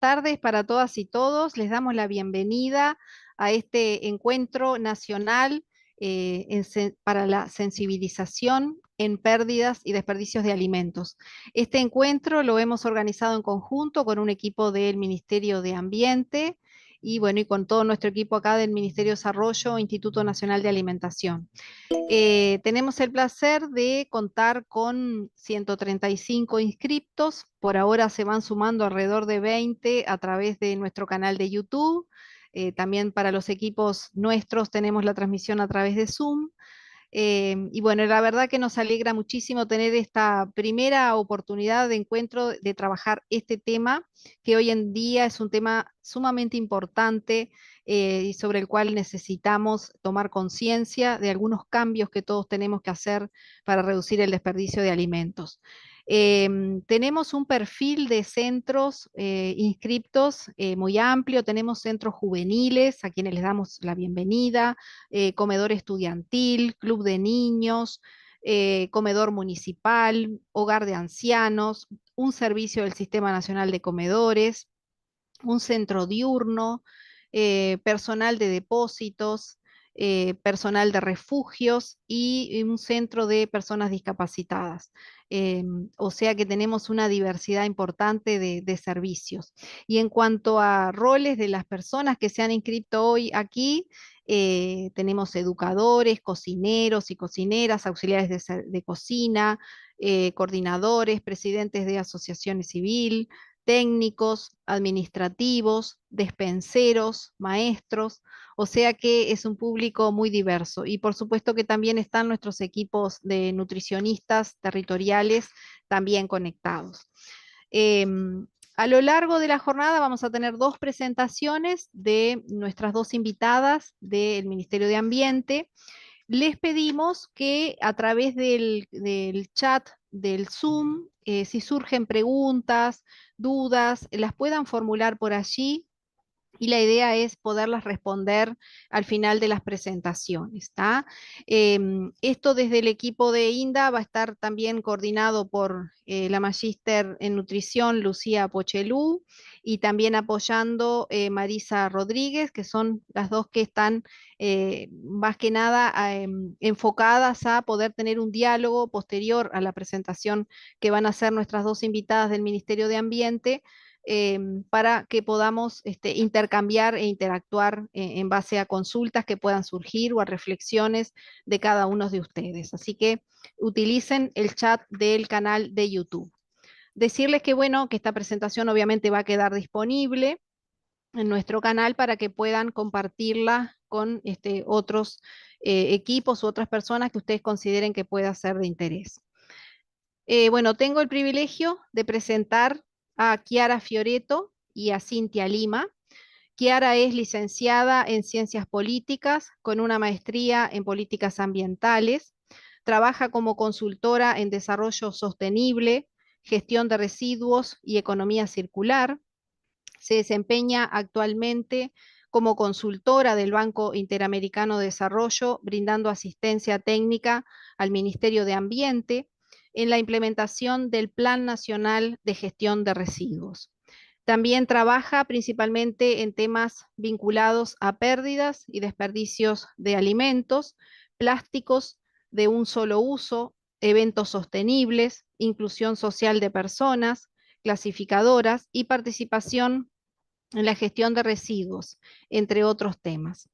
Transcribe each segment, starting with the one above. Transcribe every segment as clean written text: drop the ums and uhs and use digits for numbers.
tardes para todas y todos. Les damos la bienvenida a este encuentro nacional para la sensibilización en pérdidas y desperdicios de alimentos. Este encuentro lo hemos organizado en conjunto con un equipo del Ministerio de Ambiente y bueno, y con todo nuestro equipo acá del Ministerio de Desarrollo, Instituto Nacional de Alimentación. Tenemos el placer de contar con 135 inscriptos. Por ahora se van sumando alrededor de 20 a través de nuestro canal de YouTube. También para los equipos nuestros tenemos la transmisión a través de Zoom. Y bueno, la verdad que nos alegra muchísimo tener esta primera oportunidad de encuentro de trabajar este tema, que hoy en día es un tema sumamente importante y sobre el cual necesitamos tomar conciencia de algunos cambios que todos tenemos que hacer para reducir el desperdicio de alimentos. Tenemos un perfil de centros inscriptos muy amplio, tenemos centros juveniles a quienes les damos la bienvenida, comedor estudiantil, club de niños, comedor municipal, hogar de ancianos, un servicio del Sistema Nacional de Comedores, un centro diurno, personal de depósitos, personal de refugios y un centro de personas discapacitadas. O sea que tenemos una diversidad importante de servicios. Y en cuanto a roles de las personas que se han inscrito hoy aquí, tenemos educadores, cocineros y cocineras, auxiliares de cocina, coordinadores, presidentes de asociaciones civiles, técnicos, administrativos, despenseros, maestros, o sea que es un público muy diverso. Y por supuesto que también están nuestros equipos de nutricionistas territoriales también conectados. A lo largo de la jornada vamos a tener dos presentaciones de nuestras dos invitadas del Ministerio de Ambiente. Les pedimos que a través del chat del Zoom, si surgen preguntas, dudas, las puedan formular por allí y la idea es poderlas responder al final de las presentaciones, ¿está? Esto desde el equipo de INDA va a estar también coordinado por la magíster en nutrición Lucía Pochelú y también apoyando Marisa Rodríguez, que son las dos que están más que nada enfocadas a poder tener un diálogo posterior a la presentación que van a hacer nuestras dos invitadas del Ministerio de Ambiente para que podamos intercambiar e interactuar en base a consultas que puedan surgir o a reflexiones de cada uno de ustedes. Así que utilicen el chat del canal de YouTube. Decirles que bueno, que esta presentación obviamente va a quedar disponible en nuestro canal para que puedan compartirla con otros equipos u otras personas que ustedes consideren que pueda ser de interés. Bueno, tengo el privilegio de presentar a Chiara Fioretto y a Cintia Lima. Chiara es licenciada en Ciencias Políticas con una maestría en Políticas Ambientales. Trabaja como consultora en desarrollo sostenible, gestión de residuos y economía circular. Se desempeña actualmente como consultora del Banco Interamericano de Desarrollo, brindando asistencia técnica al Ministerio de Ambiente en la implementación del Plan Nacional de Gestión de Residuos. También trabaja principalmente en temas vinculados a pérdidas y desperdicios de alimentos, plásticos de un solo uso, eventos sostenibles, inclusión social de personas, clasificadoras y participación en la gestión de residuos, entre otros temas.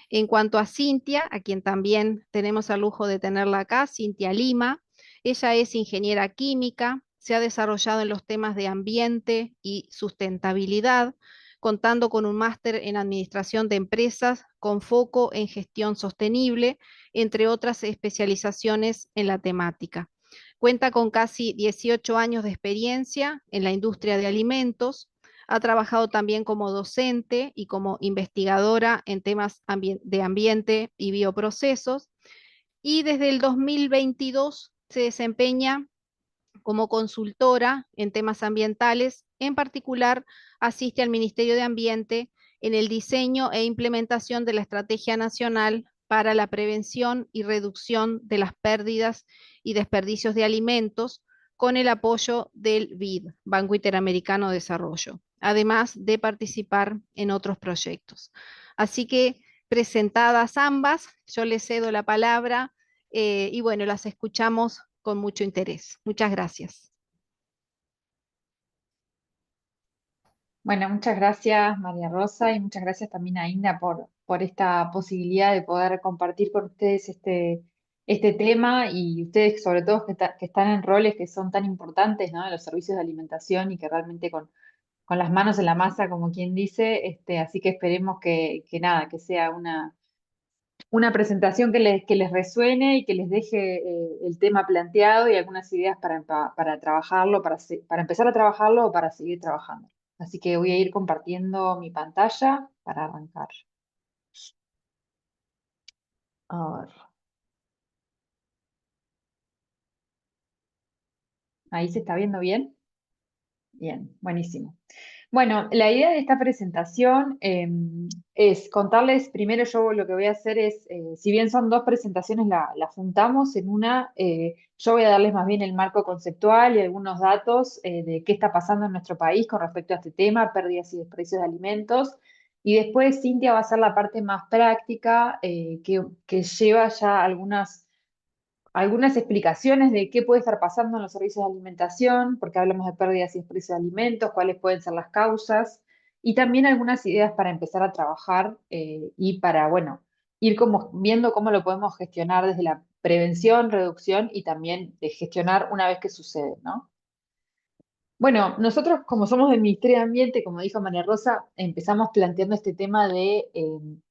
En cuanto a Cintia, a quien también tenemos el lujo de tenerla acá, Cintia Lima, ella es ingeniera química, se ha desarrollado en los temas de ambiente y sustentabilidad, contando con un máster en administración de empresas con foco en gestión sostenible, entre otras especializaciones en la temática. Cuenta con casi 18 años de experiencia en la industria de alimentos, ha trabajado también como docente y como investigadora en temas de ambiente y bioprocesos, y desde el 2022 se desempeña como consultora en temas ambientales. En particular, asiste al Ministerio de Ambiente en el diseño e implementación de la Estrategia Nacional para la Prevención y Reducción de las Pérdidas y Desperdicios de Alimentos, con el apoyo del BID, Banco Interamericano de Desarrollo. además de participar en otros proyectos. Así que presentadas ambas, yo les cedo la palabra y bueno, las escuchamos con mucho interés. Muchas gracias. Bueno, muchas gracias María Rosa y muchas gracias también a Inda por esta posibilidad de poder compartir con ustedes este tema y ustedes sobre todo que están en roles que son tan importantes, ¿no? En los servicios de alimentación y que realmente con las manos en la masa, como quien dice, así que esperemos que nada, que sea una presentación que les resuene y que les deje el tema planteado y algunas ideas para trabajarlo, para empezar a trabajarlo o para seguir trabajando. Así que voy a ir compartiendo mi pantalla para arrancar. A ver, ahí se está viendo bien. Bien, buenísimo. Bueno, la idea de esta presentación es contarles, primero yo lo que voy a hacer es, si bien son dos presentaciones, la juntamos en una, yo voy a darles más bien el marco conceptual y algunos datos de qué está pasando en nuestro país con respecto a este tema, pérdidas y desperdicios de alimentos, y después Cintia va a hacer la parte más práctica que lleva ya algunas explicaciones de qué puede estar pasando en los servicios de alimentación, porque hablamos de pérdidas y desperdicios de alimentos, cuáles pueden ser las causas, y también algunas ideas para empezar a trabajar y para, bueno, ir como viendo cómo lo podemos gestionar desde la prevención, reducción y también de gestionar una vez que sucede, ¿no? Bueno, nosotros como somos del Ministerio de Ambiente, como dijo María Rosa, empezamos planteando este tema de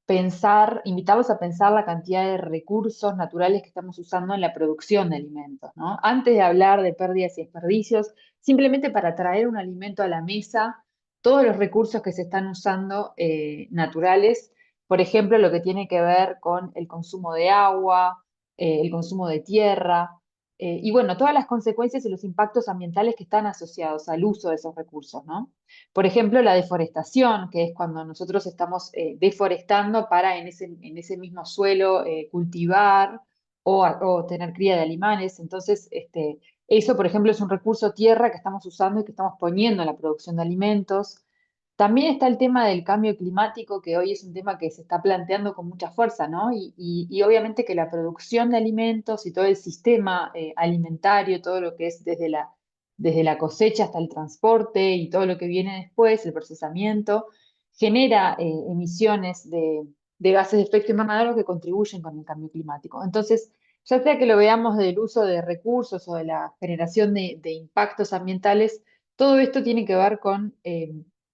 pensar, invitarlos a pensar la cantidad de recursos naturales que estamos usando en la producción de alimentos, ¿no? Antes de hablar de pérdidas y desperdicios, simplemente para traer un alimento a la mesa, todos los recursos que se están usando naturales, por ejemplo, lo que tiene que ver con el consumo de agua, el consumo de tierra y bueno, todas las consecuencias y los impactos ambientales que están asociados al uso de esos recursos, ¿no? Por ejemplo, la deforestación, que es cuando nosotros estamos deforestando para en ese mismo suelo cultivar o tener cría de animales. Entonces, eso, por ejemplo, es un recurso tierra que estamos usando y que estamos poniendo en la producción de alimentos. También está el tema del cambio climático, que hoy es un tema que se está planteando con mucha fuerza, ¿no? Y obviamente que la producción de alimentos y todo el sistema alimentario, todo lo que es desde la cosecha hasta el transporte y todo lo que viene después, el procesamiento, genera emisiones de gases de efecto invernadero que contribuyen con el cambio climático. Entonces, ya sea que lo veamos del uso de recursos o de la generación de impactos ambientales, todo esto tiene que ver con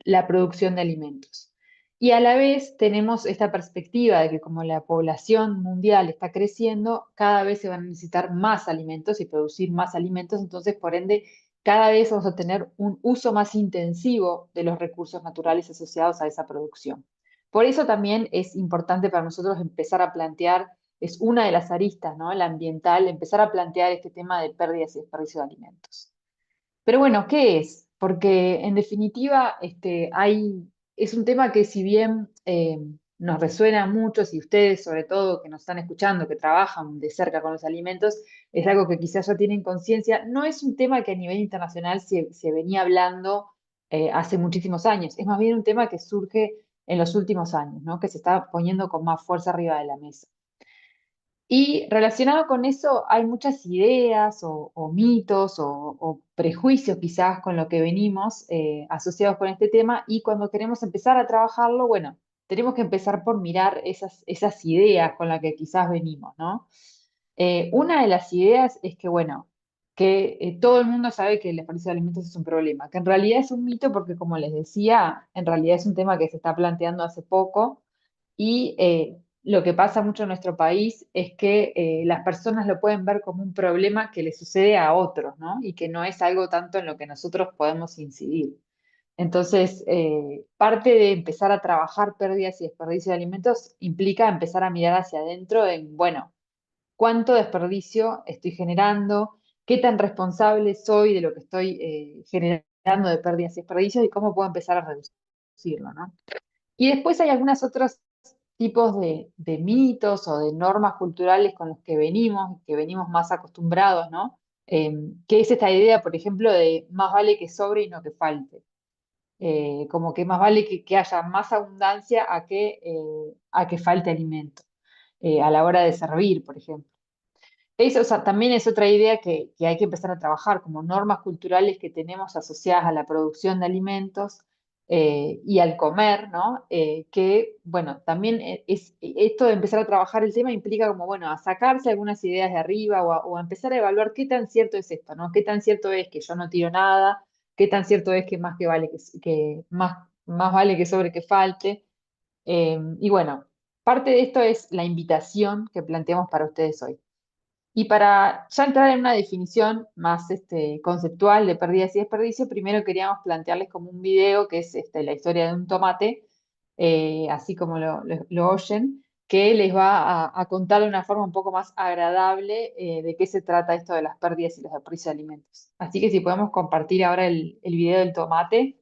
la producción de alimentos. Y a la vez tenemos esta perspectiva de que como la población mundial está creciendo, cada vez se van a necesitar más alimentos y producir más alimentos, entonces por ende cada vez vamos a tener un uso más intensivo de los recursos naturales asociados a esa producción. Por eso también es importante para nosotros empezar a plantear, es una de las aristas, ¿no? La ambiental, empezar a plantear este tema de pérdidas y desperdicio de alimentos. Pero bueno, ¿qué es? Porque en definitiva es un tema que si bien nos resuena mucho, si ustedes sobre todo que nos están escuchando, que trabajan de cerca con los alimentos, es algo que quizás ya tienen conciencia, no es un tema que a nivel internacional se venía hablando hace muchísimos años, es más bien un tema que surge en los últimos años, ¿no? Que se está poniendo con más fuerza arriba de la mesa. Y relacionado con eso hay muchas ideas o mitos o prejuicios quizás con lo que venimos asociados con este tema y cuando queremos empezar a trabajarlo, bueno, tenemos que empezar por mirar esas ideas con las que quizás venimos, ¿no? Una de las ideas es que, bueno, que todo el mundo sabe que el desperdicio de alimentos es un problema, que en realidad es un mito porque, como les decía, en realidad es un tema que se está planteando hace poco y lo que pasa mucho en nuestro país es que las personas lo pueden ver como un problema que le sucede a otros, ¿no? Y que no es algo tanto en lo que nosotros podemos incidir. Entonces, parte de empezar a trabajar pérdidas y desperdicio de alimentos implica empezar a mirar hacia adentro en, bueno, ¿cuánto desperdicio estoy generando? ¿Qué tan responsable soy de lo que estoy generando de pérdidas y desperdicios? ¿Y cómo puedo empezar a reducirlo, ¿no? Y después hay algunos otros tipos de mitos o de normas culturales con los que venimos más acostumbrados, ¿no? Que es esta idea, por ejemplo, de más vale que sobre y no que falte. como que más vale que haya más abundancia a que falte alimento, a la hora de servir, por ejemplo. Eso, o sea, también es otra idea que hay que empezar a trabajar, como normas culturales que tenemos asociadas a la producción de alimentos y al comer, ¿no? Que, bueno, también esto de empezar a trabajar el tema implica como, bueno, a sacarse algunas ideas de arriba o a empezar a evaluar qué tan cierto es esto, ¿no? Qué tan cierto es que yo no tiro nada, qué tan cierto es que más que vale más vale que sobre que falte. Y bueno, parte de esto es la invitación que planteamos para ustedes hoy. Y para ya entrar en una definición más conceptual de pérdidas y desperdicios, primero queríamos plantearles como un video que es la historia de un tomate, así como lo oyen, que les va a contar de una forma un poco más agradable de qué se trata esto de las pérdidas y los desperdicios de alimentos. Así que si podemos compartir ahora el video del tomate.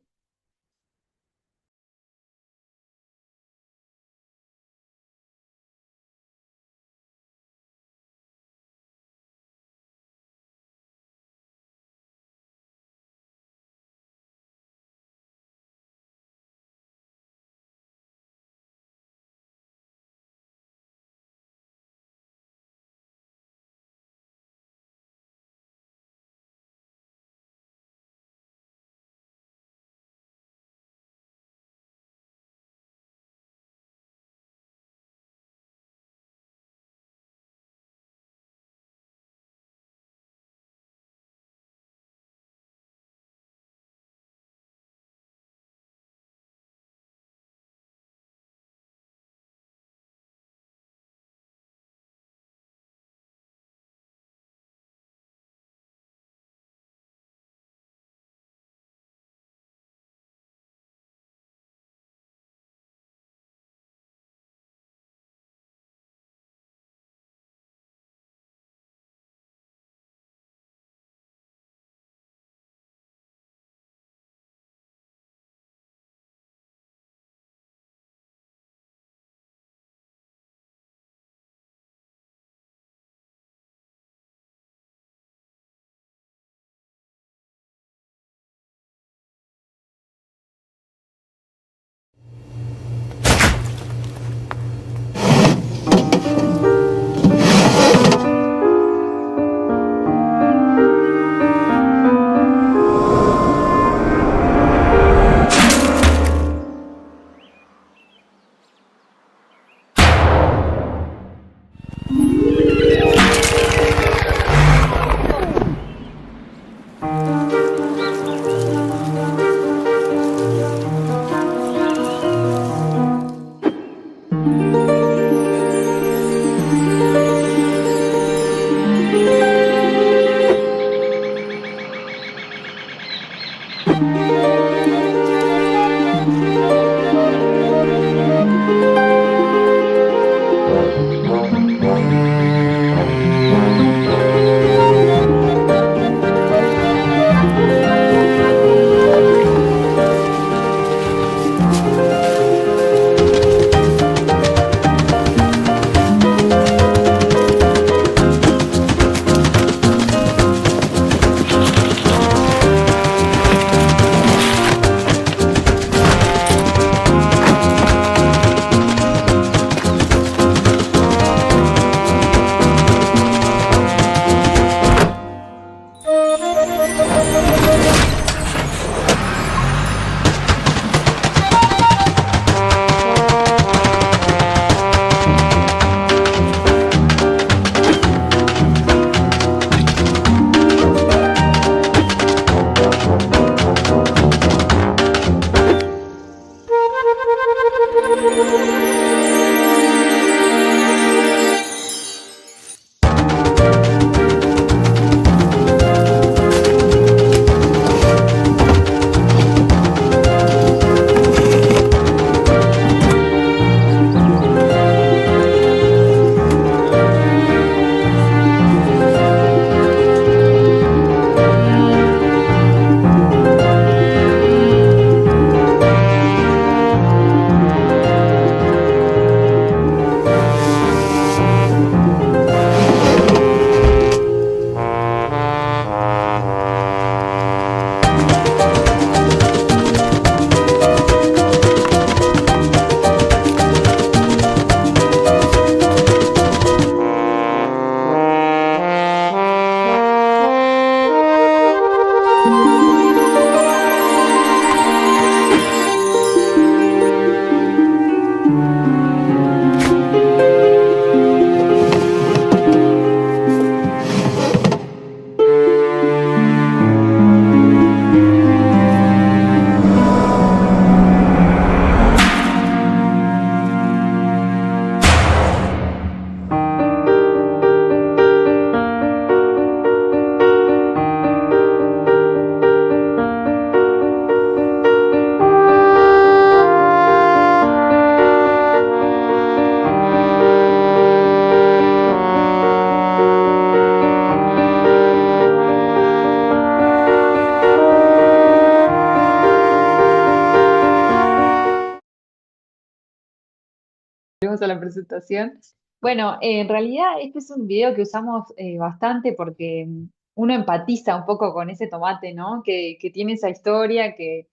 pasamos a la presentación. Bueno, en realidad este es un video que usamos bastante porque uno empatiza un poco con ese tomate, ¿no? Que tiene esa historia, que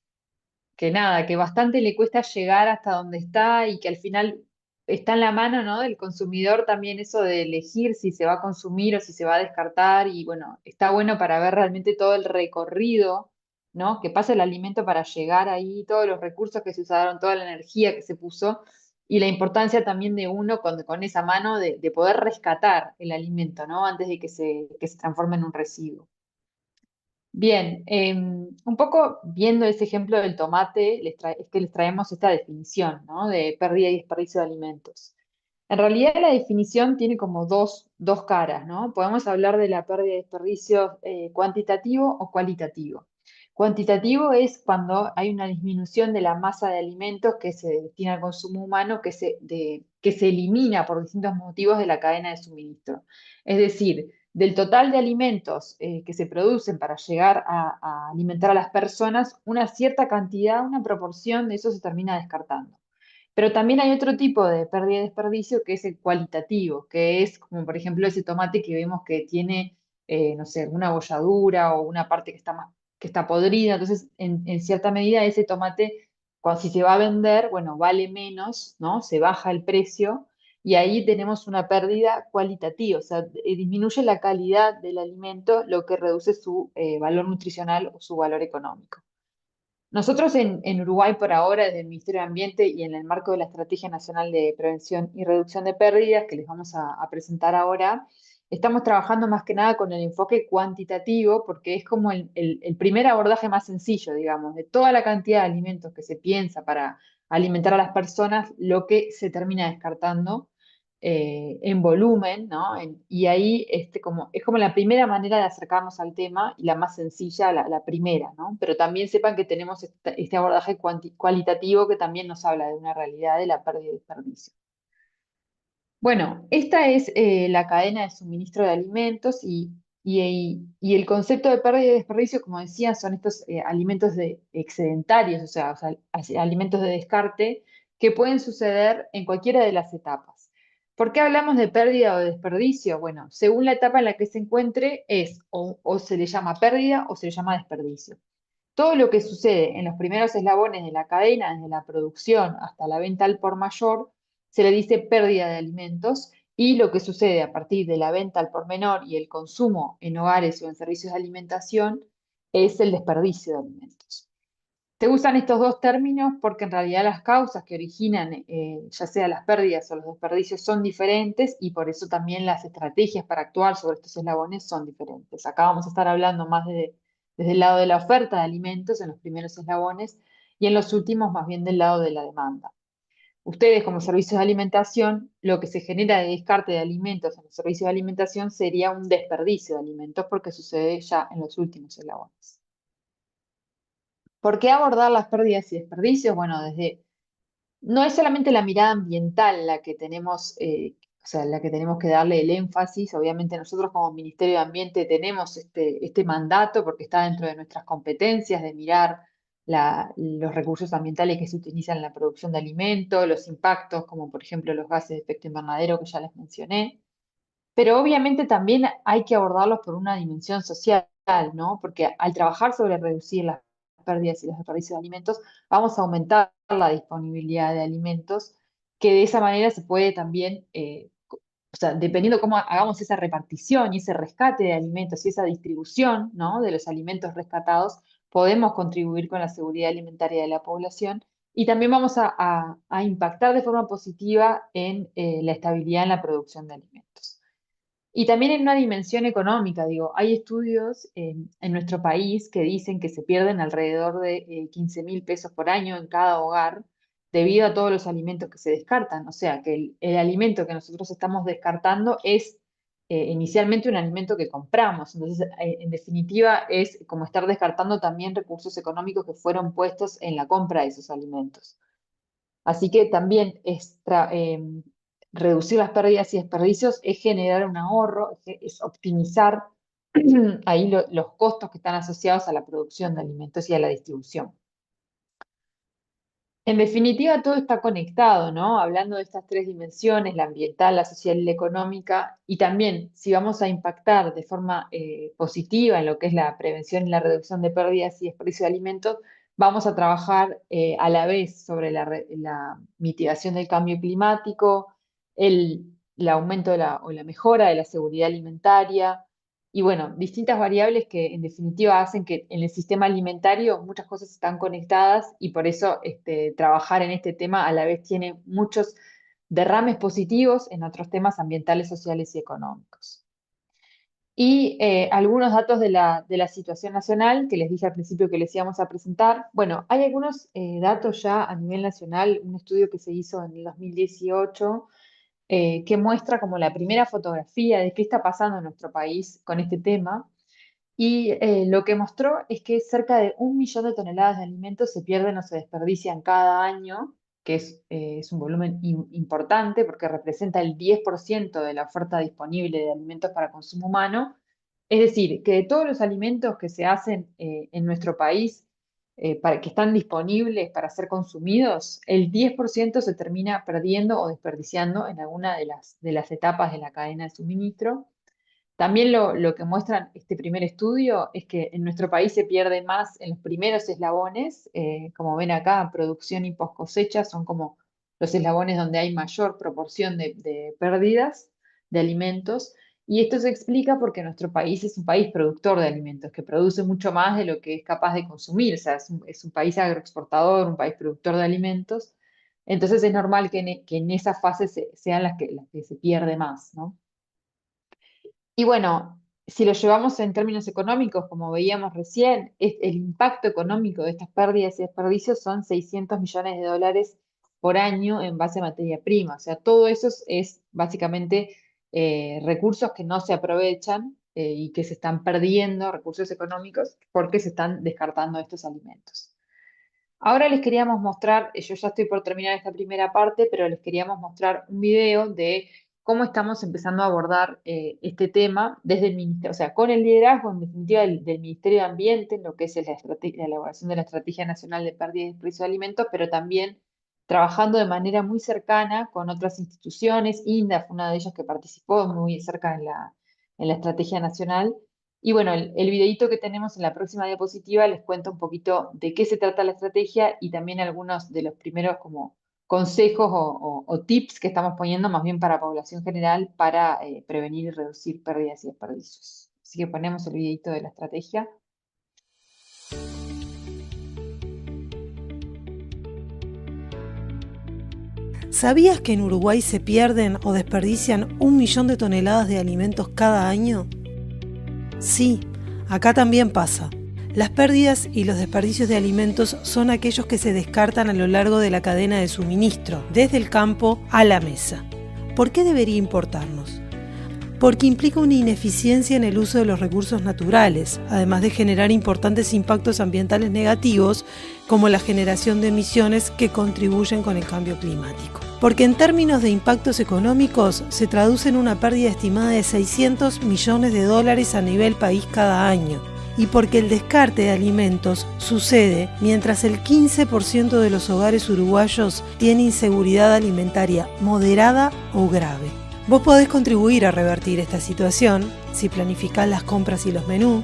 nada, que bastante le cuesta llegar hasta donde está y que al final está en la mano, ¿no? Del consumidor también eso de elegir si se va a consumir o si se va a descartar y bueno, está bueno para ver realmente todo el recorrido, ¿no? Que pasa el alimento para llegar ahí, todos los recursos que se usaron, toda la energía que se puso y la importancia también de uno con esa mano de poder rescatar el alimento, ¿no? Antes de que se transforme en un residuo. Bien, un poco viendo ese ejemplo del tomate, es que les traemos esta definición, ¿no? De pérdida y desperdicio de alimentos. En realidad la definición tiene como dos caras, ¿no? Podemos hablar de la pérdida y desperdicio cuantitativo o cualitativo. Cuantitativo es cuando hay una disminución de la masa de alimentos que se destina al consumo humano, que se elimina por distintos motivos de la cadena de suministro. Es decir, del total de alimentos que se producen para llegar a alimentar a las personas, una cierta cantidad, una proporción de eso se termina descartando. Pero también hay otro tipo de pérdida y desperdicio que es el cualitativo, que es como por ejemplo ese tomate que vemos que tiene, no sé, una bolladura o una parte que está podrida. Entonces, en cierta medida, ese tomate, si se va a vender, bueno, vale menos, ¿no? Se baja el precio y ahí tenemos una pérdida cualitativa, o sea, disminuye la calidad del alimento, lo que reduce su valor nutricional o su valor económico. Nosotros en Uruguay por ahora, desde el Ministerio de Ambiente y en el marco de la Estrategia Nacional de Prevención y Reducción de Pérdidas, que les vamos a presentar ahora, estamos trabajando más que nada con el enfoque cuantitativo, porque es como el primer abordaje más sencillo, digamos, de toda la cantidad de alimentos que se piensa para alimentar a las personas, lo que se termina descartando en volumen, ¿no? Y ahí es como la primera manera de acercarnos al tema y la más sencilla, la primera, ¿no? Pero también sepan que tenemos este abordaje cualitativo que también nos habla de una realidad de la pérdida y desperdicio. Bueno, esta es la cadena de suministro de alimentos y el concepto de pérdida y desperdicio, como decía, son estos alimentos excedentarios, o sea, alimentos de descarte que pueden suceder en cualquiera de las etapas. ¿Por qué hablamos de pérdida o de desperdicio? Bueno, según la etapa en la que se encuentre, o se le llama pérdida o se le llama desperdicio. Todo lo que sucede en los primeros eslabones de la cadena, desde la producción hasta la venta al por mayor, se le dice pérdida de alimentos y lo que sucede a partir de la venta al por menor y el consumo en hogares o en servicios de alimentación es el desperdicio de alimentos. Se usan estos dos términos porque en realidad las causas que originan ya sea las pérdidas o los desperdicios son diferentes y por eso también las estrategias para actuar sobre estos eslabones son diferentes. Acá vamos a estar hablando más desde el lado de la oferta de alimentos en los primeros eslabones y en los últimos más bien del lado de la demanda. Ustedes como servicios de alimentación, lo que se genera de descarte de alimentos en los servicios de alimentación sería un desperdicio de alimentos porque sucede ya en los últimos eslabones. ¿Por qué abordar las pérdidas y desperdicios? Bueno, no es solamente la mirada ambiental la que tenemos, o sea, la que tenemos que darle el énfasis. Obviamente nosotros como Ministerio de Ambiente tenemos este mandato porque está dentro de nuestras competencias de mirar los recursos ambientales que se utilizan en la producción de alimentos, los impactos, como por ejemplo los gases de efecto invernadero que ya les mencioné. Pero obviamente también hay que abordarlos por una dimensión social, ¿no? Porque al trabajar sobre reducir las pérdidas y los desperdicios de alimentos, vamos a aumentar la disponibilidad de alimentos, que de esa manera se puede también, o sea, dependiendo cómo hagamos esa repartición y ese rescate de alimentos y esa distribución, ¿no? De los alimentos rescatados, podemos contribuir con la seguridad alimentaria de la población y también vamos a impactar de forma positiva en la estabilidad en la producción de alimentos. Y también en una dimensión económica, digo, hay estudios en nuestro país que dicen que se pierden alrededor de 15.000 pesos por año en cada hogar debido a todos los alimentos que se descartan. O sea, que el alimento que nosotros estamos descartando es inicialmente un alimento que compramos. Entonces, en definitiva, es como estar descartando también recursos económicos que fueron puestos en la compra de esos alimentos. Así que también reducir las pérdidas y desperdicios es generar un ahorro, es optimizar ahí los costos que están asociados a la producción de alimentos y a la distribución. En definitiva, todo está conectado, ¿no? Hablando de estas tres dimensiones, la ambiental, la social y la económica, y también si vamos a impactar de forma positiva en lo que es la prevención y la reducción de pérdidas y desperdicio de alimentos, vamos a trabajar a la vez sobre la mitigación del cambio climático, el aumento o la mejora de la seguridad alimentaria, y bueno, distintas variables que en definitiva hacen que en el sistema alimentario muchas cosas están conectadas y por eso trabajar en este tema a la vez tiene muchos derrames positivos en otros temas ambientales, sociales y económicos. Y algunos datos de la situación nacional que les dije al principio que les íbamos a presentar. Bueno, hay algunos datos ya a nivel nacional, un estudio que se hizo en el 2018 que muestra como la primera fotografía de qué está pasando en nuestro país con este tema. Y lo que mostró es que cerca de 1 millón de toneladas de alimentos se pierden o se desperdician cada año, que es un volumen importante porque representa el 10% de la oferta disponible de alimentos para consumo humano. Es decir, que de todos los alimentos que se hacen en nuestro país, que están disponibles para ser consumidos, el 10% se termina perdiendo o desperdiciando en alguna de las etapas de la cadena de suministro. También lo que muestra este primer estudio es que en nuestro país se pierde más en los primeros eslabones, como ven acá, producción y post cosecha son como los eslabones donde hay mayor proporción de pérdidas de alimentos. Y esto se explica porque nuestro país es un país productor de alimentos, que produce mucho más de lo que es capaz de consumir. O sea, es un país agroexportador, un país productor de alimentos. Entonces es normal que en esa fase sean las que se pierde más, ¿no? Y bueno, si lo llevamos en términos económicos, como veíamos recién, el impacto económico de estas pérdidas y desperdicios son 600 millones de dólares por año en base a materia prima. O sea, todo eso es básicamente recursos que no se aprovechan y que se están perdiendo, recursos económicos, porque se están descartando estos alimentos. Ahora les queríamos mostrar, yo ya estoy por terminar esta primera parte, pero les queríamos mostrar un video de cómo estamos empezando a abordar este tema desde el ministerio, o sea, con el liderazgo en definitiva del Ministerio de Ambiente, en lo que es la elaboración de la Estrategia Nacional de Pérdida y Desperdicio de Alimentos, pero también trabajando de manera muy cercana con otras instituciones. INDA fue una de ellas que participó muy cerca en la Estrategia Nacional. Y bueno, el videíto que tenemos en la próxima diapositiva les cuenta un poquito de qué se trata la estrategia y también algunos de los primeros como consejos o tips que estamos poniendo más bien para población general para prevenir y reducir pérdidas y desperdicios. Así que ponemos el videíto de la estrategia. ¿Sabías que en Uruguay se pierden o desperdician 1 millón de toneladas de alimentos cada año? Sí, acá también pasa. Las pérdidas y los desperdicios de alimentos son aquellos que se descartan a lo largo de la cadena de suministro, desde el campo a la mesa. ¿Por qué debería importarnos? Porque implica una ineficiencia en el uso de los recursos naturales, además de generar importantes impactos ambientales negativos, como la generación de emisiones que contribuyen con el cambio climático. Porque en términos de impactos económicos se traduce en una pérdida estimada de 600 millones de dólares a nivel país cada año. Y porque el descarte de alimentos sucede mientras el 15% de los hogares uruguayos tiene inseguridad alimentaria moderada o grave. Vos podés contribuir a revertir esta situación si planificás las compras y los menús,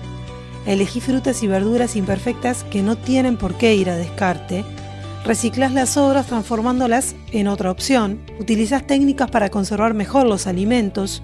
elegís frutas y verduras imperfectas que no tienen por qué ir a descarte, reciclás las sobras transformándolas en otra opción, utilizás técnicas para conservar mejor los alimentos,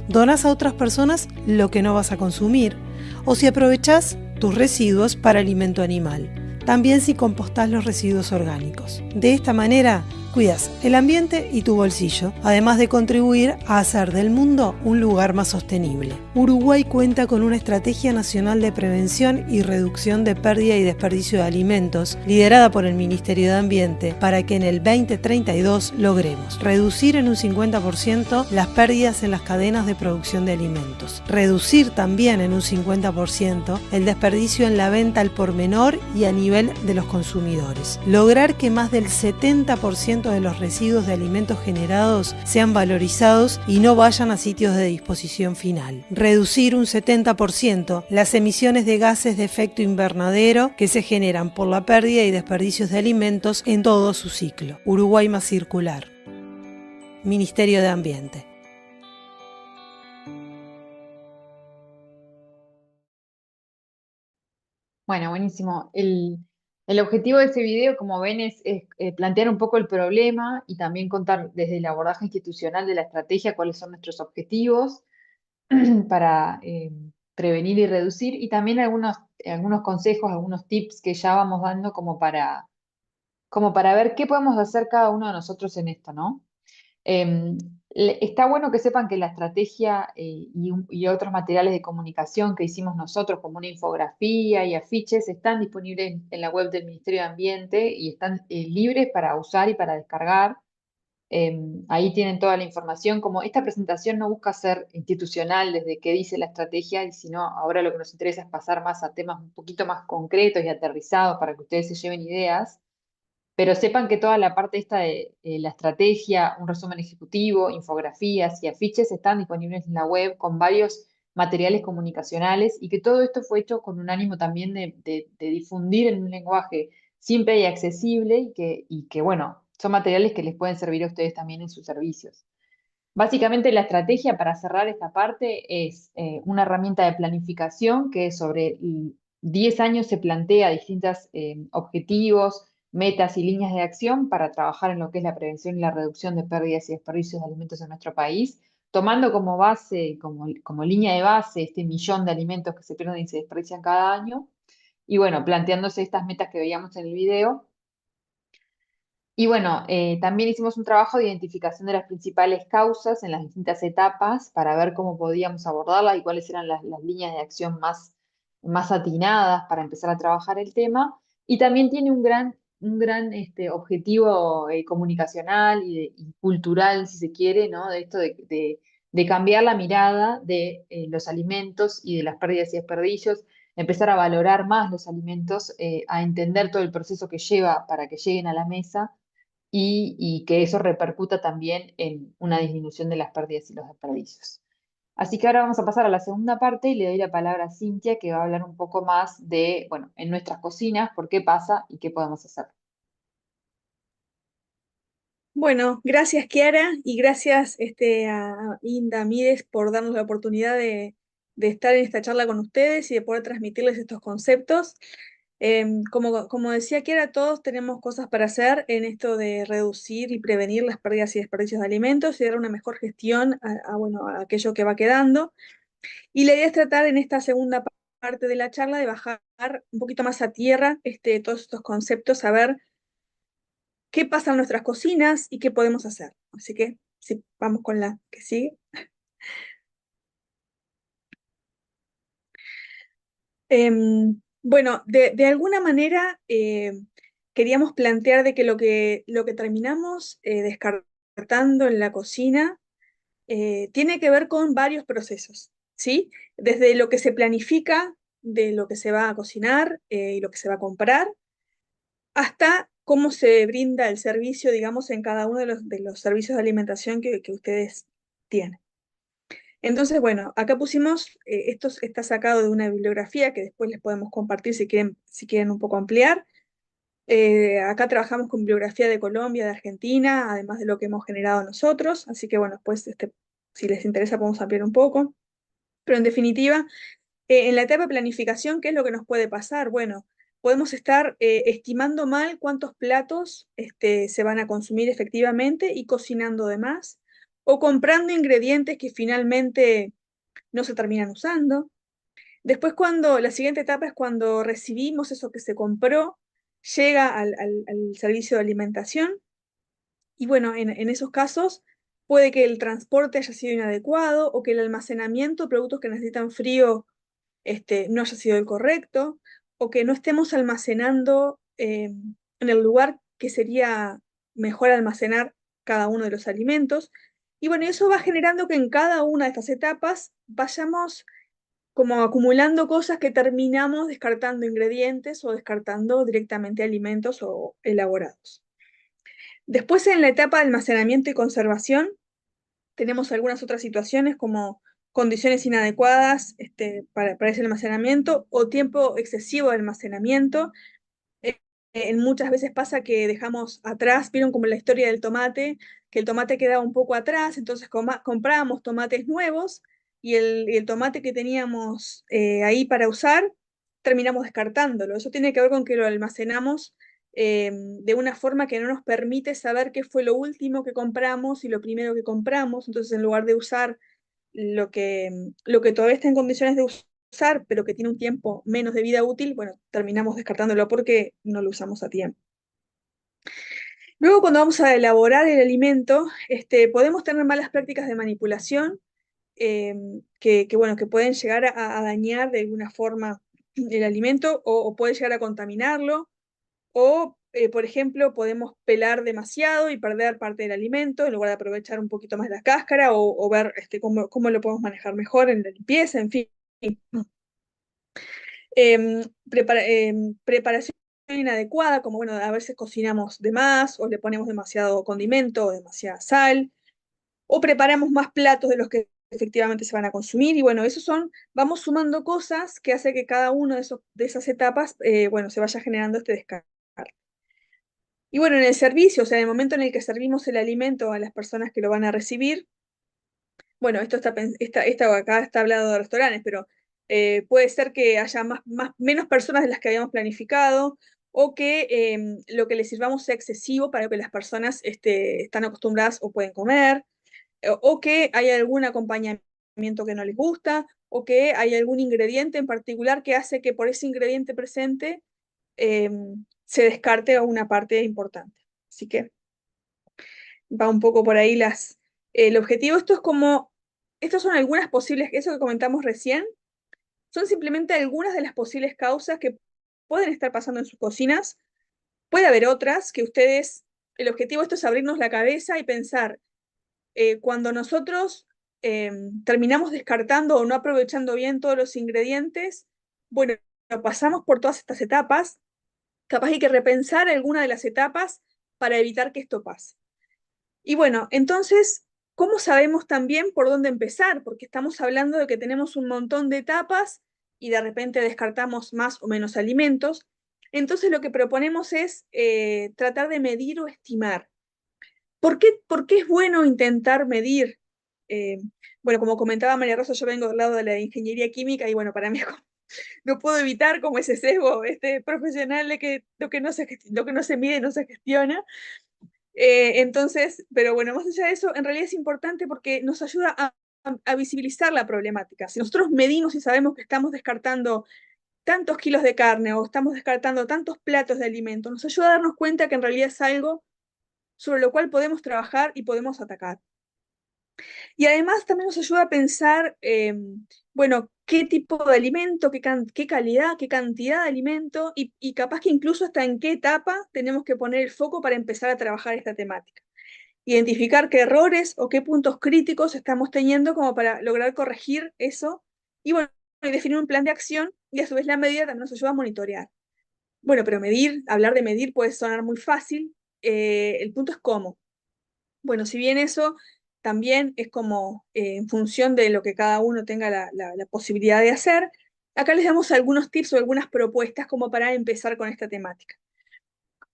donás a otras personas lo que no vas a consumir, o si aprovechás tus residuos para alimento animal. También si compostás los residuos orgánicos. De esta manera, cuidas el ambiente y tu bolsillo, además de contribuir a hacer del mundo un lugar más sostenible. Uruguay cuenta con una Estrategia Nacional de Prevención y Reducción de Pérdida y Desperdicio de Alimentos, liderada por el Ministerio de Ambiente, para que en el 2032 logremos reducir en un 50% las pérdidas en las cadenas de producción de alimentos, reducir también en un 50% el desperdicio en la venta al por menor y a nivel de los consumidores, lograr que más del 70% 70% de los residuos de alimentos generados sean valorizados y no vayan a sitios de disposición final. Reducir un 70% las emisiones de gases de efecto invernadero que se generan por la pérdida y desperdicios de alimentos en todo su ciclo. Uruguay más circular. Ministerio de Ambiente. Bueno, buenísimo. El objetivo de ese video, como ven, es plantear un poco el problema y también contar desde el abordaje institucional de la estrategia cuáles son nuestros objetivos para prevenir y reducir, y también algunos consejos, algunos tips que ya vamos dando como para ver qué podemos hacer cada uno de nosotros en esto, ¿no? Em, Está bueno que sepan que la estrategia y otros materiales de comunicación que hicimos nosotros, como una infografía y afiches, están disponibles en la web del Ministerio de Ambiente y están libres para usar y para descargar. Ahí tienen toda la información. Como esta presentación no busca ser institucional desde qué dice la estrategia, y sino ahora lo que nos interesa es pasar más a temas un poquito más concretos y aterrizados para que ustedes se lleven ideas. Pero sepan que toda la parte esta de la estrategia, un resumen ejecutivo, infografías y afiches están disponibles en la web con varios materiales comunicacionales, y que todo esto fue hecho con un ánimo también de difundir en un lenguaje simple y accesible, y que, bueno, son materiales que les pueden servir a ustedes también en sus servicios. Básicamente la estrategia, para cerrar esta parte, es una herramienta de planificación que sobre 10 años se plantea distintos objetivos, metas y líneas de acción para trabajar en lo que es la prevención y la reducción de pérdidas y desperdicios de alimentos en nuestro país, tomando como base, como línea de base, este millón de alimentos que se pierden y se desperdician cada año, y bueno, planteándose estas metas que veíamos en el video. Y bueno, también hicimos un trabajo de identificación de las principales causas en las distintas etapas para ver cómo podíamos abordarlas y cuáles eran las líneas de acción más atinadas para empezar a trabajar el tema. Y también tiene un gran objetivo comunicacional y cultural, si se quiere, ¿no? De esto de cambiar la mirada de los alimentos y de las pérdidas y desperdicios, empezar a valorar más los alimentos, a entender todo el proceso que lleva para que lleguen a la mesa, y que eso repercuta también en una disminución de las pérdidas y los desperdicios. Así que ahora vamos a pasar a la segunda parte y le doy la palabra a Cintia, que va a hablar un poco más de, bueno, en nuestras cocinas, por qué pasa y qué podemos hacer. Bueno, gracias Kiara y gracias a Inda Mides por darnos la oportunidad de estar en esta charla con ustedes y de poder transmitirles estos conceptos. Como decía Kiara, todos tenemos cosas para hacer en esto de reducir y prevenir las pérdidas y desperdicios de alimentos y dar una mejor gestión bueno, a aquello que va quedando. Y la idea es tratar en esta segunda parte de la charla de bajar un poquito más a tierra todos estos conceptos, a ver qué pasa en nuestras cocinas y qué podemos hacer. Así que sí, vamos con la que sigue. Bueno, de alguna manera queríamos plantear de que lo que terminamos descartando en la cocina tiene que ver con varios procesos, ¿sí? Desde lo que se planifica, de lo que se va a cocinar y lo que se va a comprar, hasta cómo se brinda el servicio, digamos, en cada uno de los servicios de alimentación que ustedes tienen. Entonces, bueno, acá pusimos, esto está sacado de una bibliografía que después les podemos compartir si quieren un poco ampliar. Acá trabajamos con bibliografía de Colombia, de Argentina, además de lo que hemos generado nosotros, así que bueno, después si les interesa podemos ampliar un poco. Pero en definitiva, en la etapa de planificación, ¿qué es lo que nos puede pasar? Bueno, podemos estar estimando mal cuántos platos se van a consumir efectivamente y cocinando de más, o comprando ingredientes que finalmente no se terminan usando. Después, la siguiente etapa es cuando recibimos eso que se compró, llega al servicio de alimentación, y bueno, en esos casos puede que el transporte haya sido inadecuado o que el almacenamiento de productos que necesitan frío no haya sido el correcto, o que no estemos almacenando en el lugar que sería mejor almacenar cada uno de los alimentos. Y bueno, eso va generando que en cada una de estas etapas vayamos como acumulando cosas que terminamos descartando ingredientes o descartando directamente alimentos o elaborados. Después, en la etapa de almacenamiento y conservación, tenemos algunas otras situaciones como condiciones inadecuadas para ese almacenamiento o tiempo excesivo de almacenamiento. Muchas veces pasa que dejamos atrás, vieron como la historia del tomate, que el tomate quedaba un poco atrás, entonces comprábamos tomates nuevos y el tomate que teníamos ahí para usar, terminamos descartándolo. Eso tiene que ver con que lo almacenamos de una forma que no nos permite saber qué fue lo último que compramos y lo primero que compramos. Entonces, en lugar de usar lo que todavía está en condiciones de usar, pero que tiene un tiempo menos de vida útil, bueno, terminamos descartándolo porque no lo usamos a tiempo. Luego, cuando vamos a elaborar el alimento, podemos tener malas prácticas de manipulación bueno, que pueden llegar a dañar de alguna forma el alimento o puede llegar a contaminarlo. O, por ejemplo, podemos pelar demasiado y perder parte del alimento en lugar de aprovechar un poquito más la cáscara o ver cómo lo podemos manejar mejor en la limpieza, en fin. Preparación inadecuada, como bueno, a veces cocinamos de más o le ponemos demasiado condimento o demasiada sal, o preparamos más platos de los que efectivamente se van a consumir, y bueno, vamos sumando cosas que hace que cada una de esas etapas, bueno, se vaya generando este descarte. Y bueno, en el servicio, o sea, en el momento en el que servimos el alimento a las personas que lo van a recibir, bueno, esto acá está hablado de restaurantes, pero puede ser que haya menos personas de las que habíamos planificado, o que lo que les sirvamos sea excesivo para lo que las personas están acostumbradas o pueden comer, o que haya algún acompañamiento que no les gusta, o que hay algún ingrediente en particular que hace que por ese ingrediente presente se descarte una parte importante. Así que va un poco por ahí el objetivo. Estos son algunas posibles, eso que comentamos recién, son simplemente algunas de las posibles causas que pueden estar pasando en sus cocinas. Puede haber otras que el objetivo de esto es abrirnos la cabeza y pensar, cuando nosotros terminamos descartando o no aprovechando bien todos los ingredientes, bueno, pasamos por todas estas etapas, capaz hay que repensar alguna de las etapas para evitar que esto pase. Y bueno, entonces, ¿cómo sabemos también por dónde empezar? Porque estamos hablando de que tenemos un montón de etapas y de repente descartamos más o menos alimentos. Entonces, lo que proponemos es tratar de medir o estimar. ¿Por qué es bueno intentar medir? Bueno, como comentaba María Rosa, yo vengo del lado de la ingeniería química y bueno, para mí no puedo evitar como ese sesgo profesional de que lo que no se mide no se gestiona. Entonces, pero bueno, más allá de eso, en realidad es importante porque nos ayuda a visibilizar la problemática. Si nosotros medimos y sabemos que estamos descartando tantos kilos de carne o estamos descartando tantos platos de alimento, nos ayuda a darnos cuenta que en realidad es algo sobre lo cual podemos trabajar y podemos atacar. Y además también nos ayuda a pensar, bueno, qué tipo de alimento, qué calidad, qué cantidad de alimento y capaz que incluso hasta en qué etapa tenemos que poner el foco para empezar a trabajar esta temática. Identificar qué errores o qué puntos críticos estamos teniendo como para lograr corregir eso y bueno, y definir un plan de acción y a su vez la medida también nos ayuda a monitorear. Bueno, pero hablar de medir puede sonar muy fácil, el punto es cómo. Bueno, si bien eso también es como en función de lo que cada uno tenga la posibilidad de hacer, acá les damos algunos tips o algunas propuestas como para empezar con esta temática.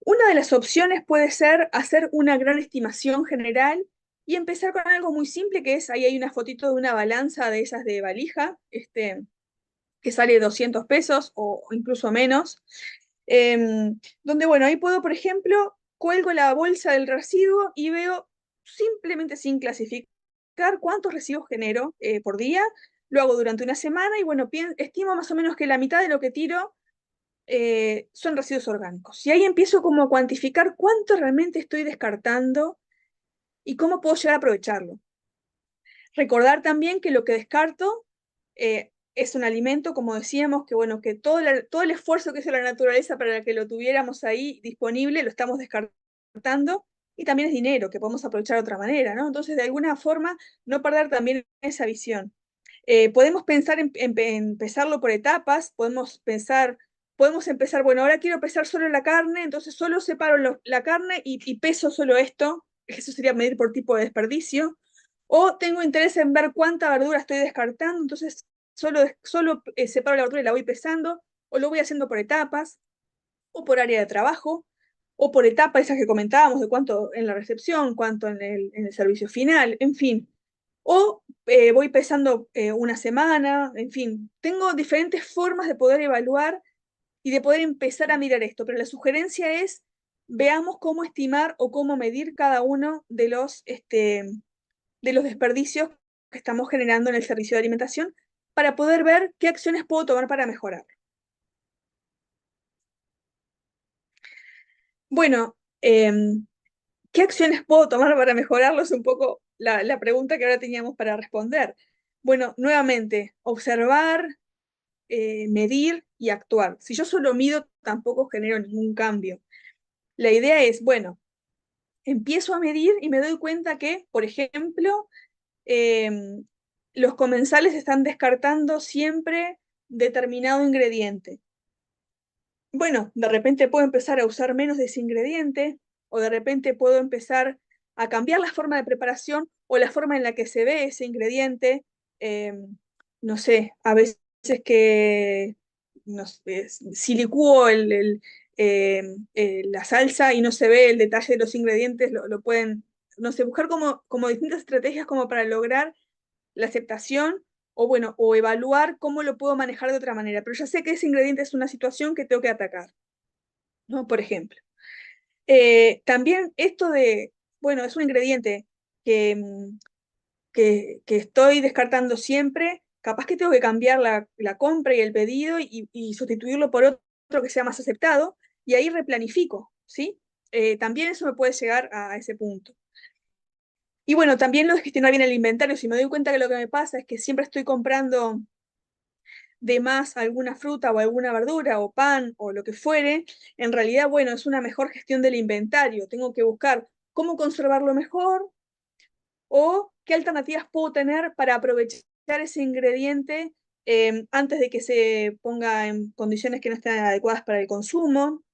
Una de las opciones puede ser hacer una gran estimación general y empezar con algo muy simple, que es, ahí hay una fotito de una balanza de esas de valija, que sale 200 pesos o incluso menos, donde, bueno, ahí puedo, por ejemplo, cuelgo la bolsa del residuo y veo simplemente sin clasificar cuántos residuos genero por día, lo hago durante una semana y, bueno, estimo más o menos que la mitad de lo que tiro son residuos orgánicos. Y ahí empiezo como a cuantificar cuánto realmente estoy descartando y cómo puedo llegar a aprovecharlo. Recordar también que lo que descarto es un alimento, como decíamos, que bueno, que todo el esfuerzo que hizo la naturaleza para que lo tuviéramos ahí disponible, lo estamos descartando, y también es dinero que podemos aprovechar de otra manera, ¿no? Entonces, de alguna forma, no perder también esa visión. Podemos pensar en empezarlo por etapas, podemos pensar podemos empezar, bueno, ahora quiero pesar solo la carne, entonces solo separo la carne y peso solo esto, eso sería medir por tipo de desperdicio, o tengo interés en ver cuánta verdura estoy descartando, entonces solo separo la verdura y la voy pesando, o lo voy haciendo por etapas, o por área de trabajo, o por etapa, esas que comentábamos, de cuánto en la recepción, cuánto en el servicio final, en fin. O voy pesando una semana, en fin. Tengo diferentes formas de poder evaluar y de poder empezar a mirar esto, pero la sugerencia es, veamos cómo estimar o cómo medir cada uno de los desperdicios que estamos generando en el servicio de alimentación para poder ver qué acciones puedo tomar para mejorar. Bueno, ¿qué acciones puedo tomar para mejorarlo? Es un poco la pregunta que ahora teníamos para responder. Bueno, nuevamente, observar, medir y actuar. Si yo solo mido, tampoco genero ningún cambio. La idea es, bueno, empiezo a medir y me doy cuenta que, por ejemplo, los comensales están descartando siempre determinado ingrediente. Bueno, de repente puedo empezar a usar menos de ese ingrediente, o de repente puedo empezar a cambiar la forma de preparación o la forma en la que se ve ese ingrediente. No sé, a veces que no sé, si licúo la salsa y no se ve el detalle de los ingredientes, lo pueden, no sé, buscar como distintas estrategias como para lograr la aceptación o bueno, o evaluar cómo lo puedo manejar de otra manera, pero ya sé que ese ingrediente es una situación que tengo que atacar, ¿no? Por ejemplo. También esto de, bueno, es un ingrediente que, que estoy descartando siempre, capaz que tengo que cambiar la compra y el pedido y sustituirlo por otro que sea más aceptado, y ahí replanifico, ¿sí? También eso me puede llegar a ese punto. Y bueno, también lo de gestionar bien el inventario, si me doy cuenta que lo que me pasa es que siempre estoy comprando de más alguna fruta o alguna verdura o pan o lo que fuere, en realidad, bueno, es una mejor gestión del inventario. Tengo que buscar cómo conservarlo mejor o qué alternativas puedo tener para aprovechar ese ingrediente antes de que se ponga en condiciones que no estén adecuadas para el consumo.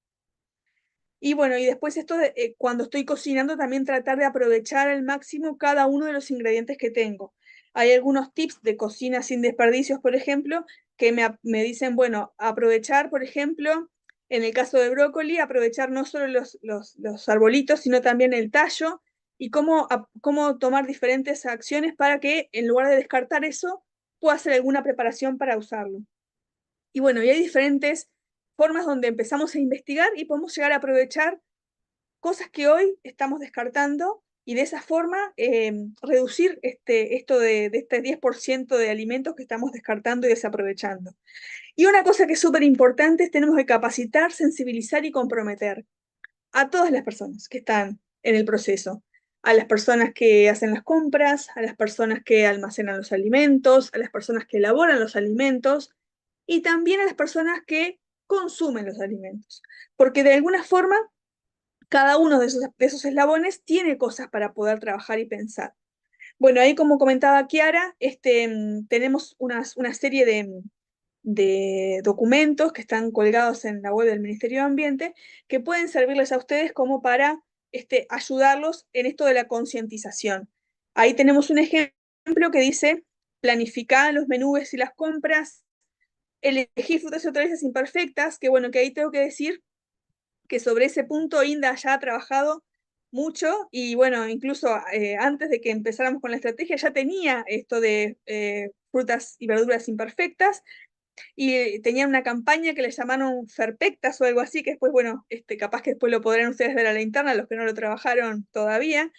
Y bueno, y después esto de cuando estoy cocinando también tratar de aprovechar al máximo cada uno de los ingredientes que tengo. Hay algunos tips de cocina sin desperdicios, por ejemplo, que me dicen, bueno, aprovechar, por ejemplo, en el caso de brócoli, aprovechar no solo los arbolitos, sino también el tallo, y cómo tomar diferentes acciones para que en lugar de descartar eso, pueda hacer alguna preparación para usarlo. Y bueno, y hay diferentes formas donde empezamos a investigar y podemos llegar a aprovechar cosas que hoy estamos descartando y de esa forma reducir esto de este 10% de alimentos que estamos descartando y desaprovechando. Y una cosa que es súper importante es tenemos que capacitar, sensibilizar y comprometer a todas las personas que están en el proceso, a las personas que hacen las compras, a las personas que almacenan los alimentos, a las personas que elaboran los alimentos y también a las personas que consumen los alimentos, porque de alguna forma cada uno de esos eslabones tiene cosas para poder trabajar y pensar. Bueno, ahí como comentaba Kiara, tenemos una serie de documentos que están colgados en la web del Ministerio de Ambiente que pueden servirles a ustedes como para ayudarlos en esto de la concientización. Ahí tenemos un ejemplo que dice, planificar los menús y las compras, elegir frutas y hortalizas imperfectas, que bueno, que ahí tengo que decir que sobre ese punto INDA ya ha trabajado mucho y bueno, incluso antes de que empezáramos con la estrategia ya tenía esto de frutas y verduras imperfectas y tenían una campaña que le llamaron Ferpectas o algo así, que después, bueno, capaz que después lo podrán ustedes ver a la interna, los que no lo trabajaron todavía,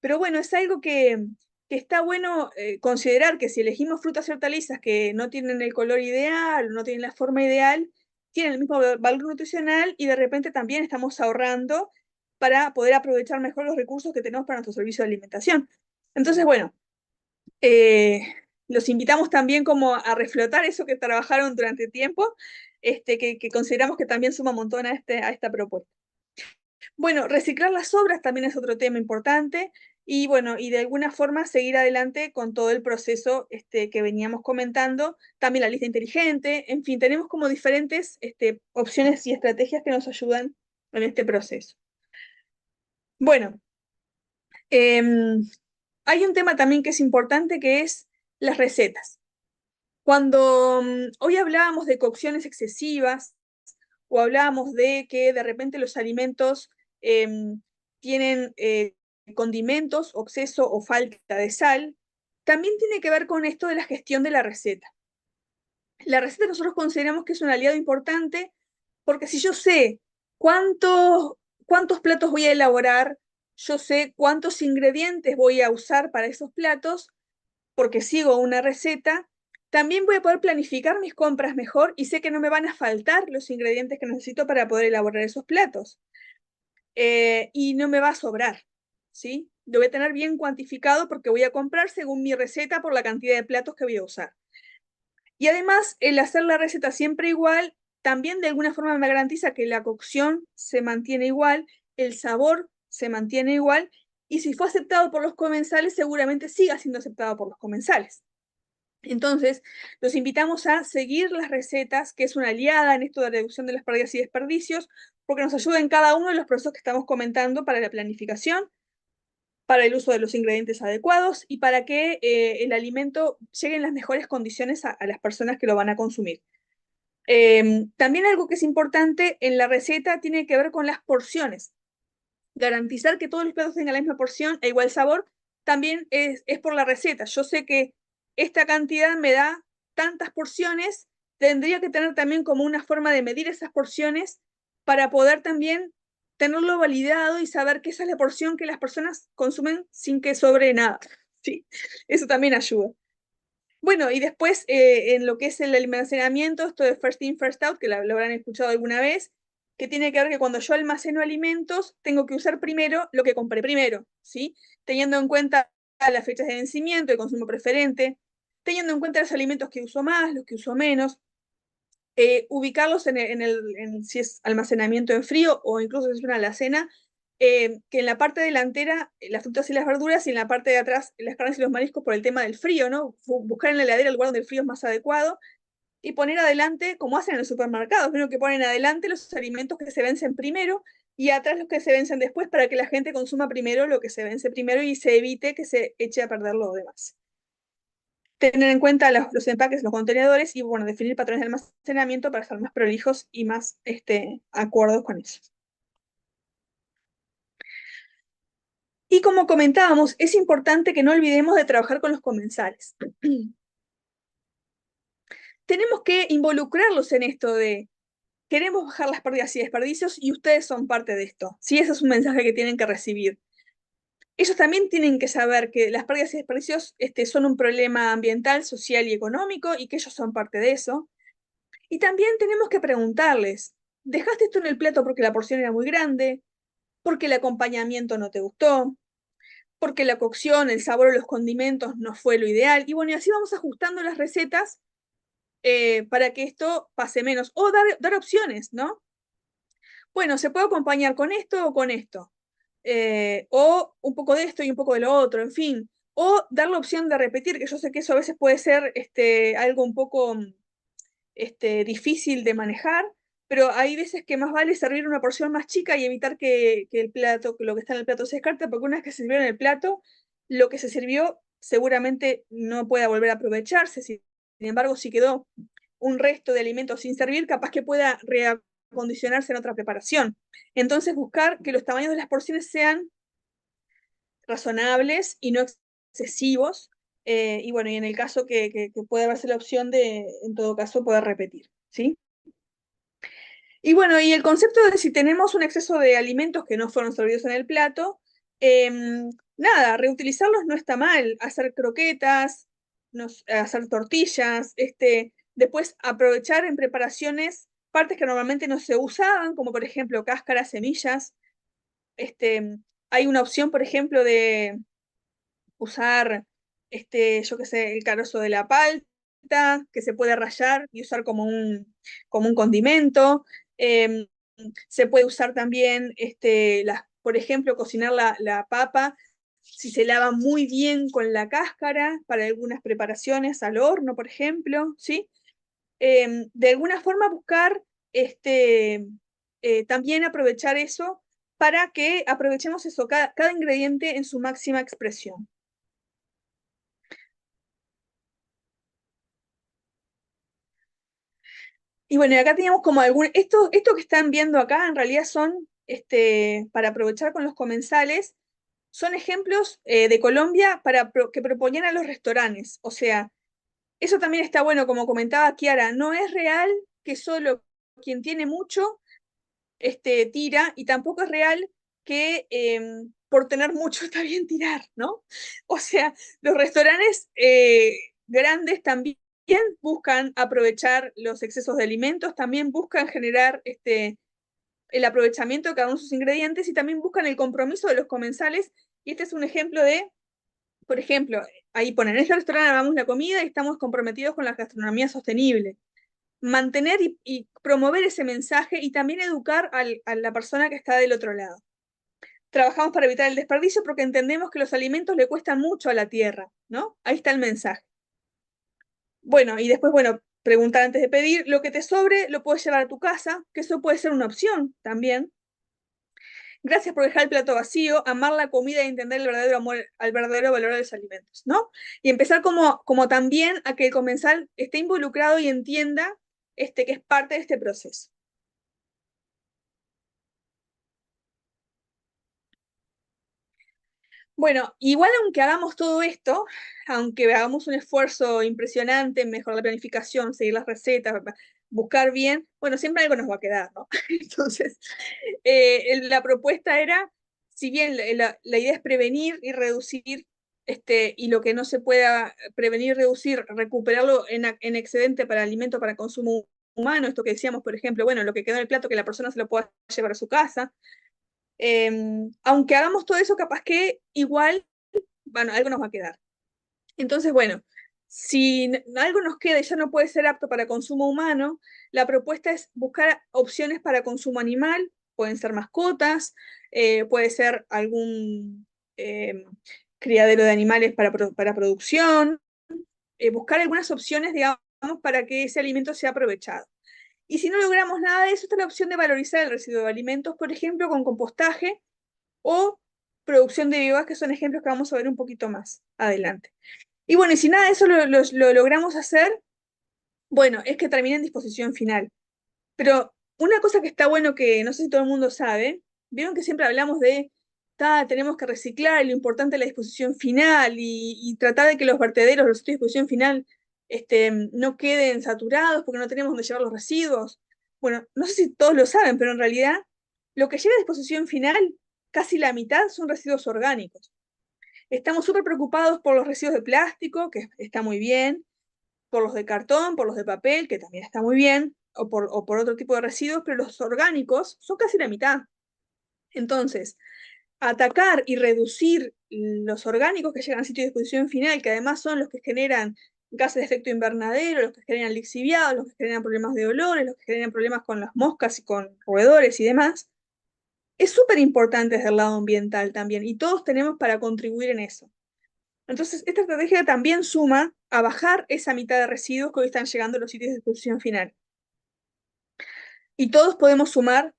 pero bueno, es algo que está bueno considerar que si elegimos frutas y hortalizas que no tienen el color ideal, no tienen la forma ideal, tienen el mismo valor nutricional y de repente también estamos ahorrando para poder aprovechar mejor los recursos que tenemos para nuestro servicio de alimentación. Entonces, bueno, eh, los invitamos también como a reflotar eso que trabajaron durante tiempo, que consideramos que también suma un montón a esta propuesta. Bueno, reciclar las sobras también es otro tema importante. y bueno, y de alguna forma seguir adelante con todo el proceso que veníamos comentando, también la lista inteligente, en fin, tenemos como diferentes opciones y estrategias que nos ayudan en este proceso. Bueno, hay un tema también que es importante, que es las recetas. Cuando hoy hablábamos de cocciones excesivas, o hablábamos de que de repente los alimentos tienen condimentos, exceso o falta de sal, también tiene que ver con esto de la gestión de la receta. La receta nosotros consideramos que es un aliado importante, porque si yo sé cuántos platos voy a elaborar, yo sé cuántos ingredientes voy a usar para esos platos, porque sigo una receta, también voy a poder planificar mis compras mejor y sé que no me van a faltar los ingredientes que necesito para poder elaborar esos platos. Y no me va a sobrar, ¿sí? Lo voy a tener bien cuantificado porque voy a comprar según mi receta por la cantidad de platos que voy a usar. Y además, el hacer la receta siempre igual, también de alguna forma me garantiza que la cocción se mantiene igual, el sabor se mantiene igual, y si fue aceptado por los comensales, seguramente siga siendo aceptado por los comensales. Entonces, los invitamos a seguir las recetas, que es una aliada en esto de reducción de las pérdidas y desperdicios, porque nos ayuda en cada uno de los procesos que estamos comentando para la planificación, para el uso de los ingredientes adecuados y para que el alimento llegue en las mejores condiciones a las personas que lo van a consumir. También algo que es importante en la receta tiene que ver con las porciones. Garantizar que todos los platos tengan la misma porción e igual sabor también es por la receta. Yo sé que esta cantidad me da tantas porciones, tendría que tener también como una forma de medir esas porciones para poder también tenerlo validado y saber que esa es la porción que las personas consumen sin que sobre nada. Sí, eso también ayuda. Bueno, y después en lo que es el almacenamiento, esto de first in, first out, que lo habrán escuchado alguna vez, que tiene que ver que cuando yo almaceno alimentos, tengo que usar primero lo que compré primero, ¿sí? Teniendo en cuenta las fechas de vencimiento, el consumo preferente, teniendo en cuenta los alimentos que uso más, los que uso menos, ubicarlos si es almacenamiento en frío o incluso si es una alacena, que en la parte delantera las frutas y las verduras y en la parte de atrás las carnes y los mariscos por el tema del frío, ¿no? Buscar en la heladera el lugar donde el frío es más adecuado y poner adelante, como hacen en los supermercados, ¿no? Que ponen adelante los alimentos que se vencen primero y atrás los que se vencen después para que la gente consuma primero lo que se vence primero y se evite que se eche a perder lo demás. Tener en cuenta los empaques, los contenedores y, bueno, definir patrones de almacenamiento para ser más prolijos y más acuerdos con eso. Y como comentábamos, es importante que no olvidemos de trabajar con los comensales. Tenemos que involucrarlos en esto de queremos bajar las pérdidas y desperdicios y ustedes son parte de esto. Sí, ese es un mensaje que tienen que recibir. Ellos también tienen que saber que las pérdidas y desperdicios son un problema ambiental, social y económico y que ellos son parte de eso. Y también tenemos que preguntarles, ¿dejaste esto en el plato porque la porción era muy grande? ¿Porque el acompañamiento no te gustó? ¿Porque la cocción, el sabor o los condimentos no fue lo ideal? Y bueno, y así vamos ajustando las recetas para que esto pase menos. O dar opciones, ¿no? Bueno, se puede acompañar con esto o con esto. O un poco de esto y un poco de lo otro, en fin. O dar la opción de repetir, que yo sé que eso a veces puede ser algo un poco difícil de manejar, pero hay veces que más vale servir una porción más chica y evitar que el plato, que lo que está en el plato se descarte, porque una vez que se sirvió en el plato, lo que se sirvió seguramente no pueda volver a aprovecharse. Sin embargo, si quedó un resto de alimento sin servir, capaz que pueda reacondicionarse en otra preparación. Entonces, buscar que los tamaños de las porciones sean razonables y no excesivos. Y bueno, y en el caso que pueda haberse la opción de, en todo caso, poder repetir, ¿sí? Y bueno, y el concepto de si tenemos un exceso de alimentos que no fueron servidos en el plato, nada, reutilizarlos no está mal. Hacer croquetas, hacer tortillas, después aprovechar en preparaciones partes que normalmente no se usaban, como por ejemplo cáscaras, semillas. Hay una opción, por ejemplo, de usar, yo qué sé, el carozo de la palta, que se puede rallar y usar como un condimento. Se puede usar también, por ejemplo, cocinar la papa si se lava muy bien con la cáscara para algunas preparaciones al horno, por ejemplo, ¿sí? De alguna forma buscar también aprovechar eso para que aprovechemos eso, cada ingrediente en su máxima expresión. Y bueno, y acá teníamos como esto que están viendo acá en realidad son, para aprovechar con los comensales, son ejemplos de Colombia que proponían a los restaurantes. O sea, eso también está bueno, como comentaba Kiara, no es real que solo quien tiene mucho tira, y tampoco es real que por tener mucho está bien tirar, ¿no? O sea, los restaurantes grandes también buscan aprovechar los excesos de alimentos, también buscan generar el aprovechamiento de cada uno de sus ingredientes, y también buscan el compromiso de los comensales. Y este es un ejemplo de, por ejemplo, ahí ponen, en este restaurante lavamos la comida y estamos comprometidos con la gastronomía sostenible. Mantener y promover ese mensaje, y también educar a la persona que está del otro lado. Trabajamos para evitar el desperdicio porque entendemos que los alimentos le cuestan mucho a la tierra, ¿no? Ahí está el mensaje. Bueno, y después, bueno, preguntar antes de pedir, lo que te sobre lo puedes llevar a tu casa, que eso puede ser una opción también. Gracias por dejar el plato vacío, amar la comida y entender el verdadero amor, al verdadero valor de los alimentos, ¿no? Y empezar como también a que el comensal esté involucrado y entienda que es parte de este proceso. Bueno, igual aunque hagamos todo esto, aunque hagamos un esfuerzo impresionante en mejorar la planificación, seguir las recetas, buscar bien, bueno, siempre algo nos va a quedar, ¿no? Entonces, la propuesta era, si bien la idea es prevenir y reducir, y lo que no se pueda prevenir y reducir, recuperarlo en excedente para alimento para consumo humano, esto que decíamos, por ejemplo, bueno, lo que quedó en el plato, que la persona se lo pueda llevar a su casa. Aunque hagamos todo eso, capaz que igual, bueno, algo nos va a quedar. Entonces, bueno, si algo nos queda y ya no puede ser apto para consumo humano, la propuesta es buscar opciones para consumo animal. Pueden ser mascotas, puede ser algún criadero de animales para producción, buscar algunas opciones, digamos, para que ese alimento sea aprovechado. Y si no logramos nada de eso, está la opción de valorizar el residuo de alimentos, por ejemplo, con compostaje o producción de biogás, que son ejemplos que vamos a ver un poquito más adelante. Y bueno, y si nada de eso lo logramos hacer, bueno, es que termine en disposición final. Pero una cosa que está bueno, que no sé si todo el mundo sabe, vieron que siempre hablamos de, tenemos que reciclar, y lo importante es la disposición final, y tratar de que los vertederos, los sitios de disposición final, no queden saturados porque no tenemos donde llevar los residuos. Bueno, no sé si todos lo saben, pero en realidad lo que llega a disposición final, casi la mitad son residuos orgánicos. Estamos súper preocupados por los residuos de plástico, que está muy bien, por los de cartón, por los de papel, que también está muy bien, o por otro tipo de residuos, pero los orgánicos son casi la mitad. Entonces, atacar y reducir los orgánicos que llegan a sitio de disposición final, que además son los que generan gases de efecto invernadero, los que generan lixiviados, los que generan problemas de olores, los que generan problemas con las moscas y con roedores y demás, es súper importante desde el lado ambiental también, y todos tenemos para contribuir en eso. Entonces, esta estrategia también suma a bajar esa mitad de residuos que hoy están llegando a los sitios de disposición final. Y todos podemos sumar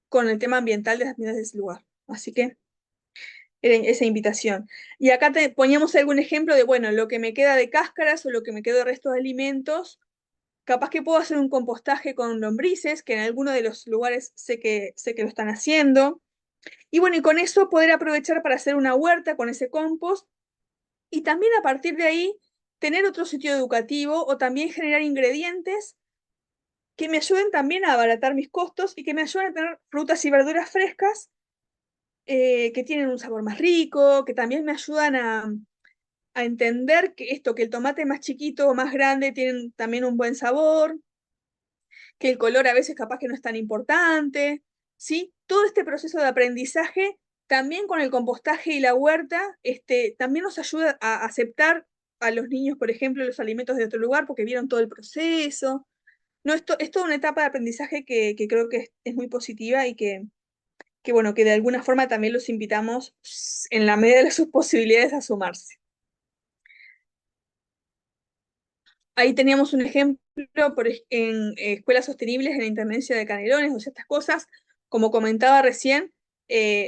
con el tema ambiental de las medidas de ese lugar. Así que, esa invitación. Y acá poníamos algún ejemplo de, bueno, lo que me queda de cáscaras o lo que me queda de restos de alimentos. Capaz que puedo hacer un compostaje con lombrices, que en algunos de los lugares sé que lo están haciendo. Y bueno, y con eso poder aprovechar para hacer una huerta con ese compost, y también a partir de ahí tener otro sitio educativo, o también generar ingredientes que me ayuden también a abaratar mis costos y que me ayuden a tener frutas y verduras frescas, que tienen un sabor más rico, que también me ayudan a entender que el tomate más chiquito o más grande tienen también un buen sabor, que el color a veces capaz que no es tan importante, ¿sí? Todo este proceso de aprendizaje, también con el compostaje y la huerta, también nos ayuda a aceptar a los niños, por ejemplo, los alimentos de otro lugar porque vieron todo el proceso. No, esto es toda una etapa de aprendizaje que creo que es muy positiva, y que bueno, que de alguna forma también los invitamos en la medida de sus posibilidades a sumarse. Ahí teníamos un ejemplo en escuelas sostenibles en la Intendencia de Canelones, o sea, estas cosas, como comentaba recién,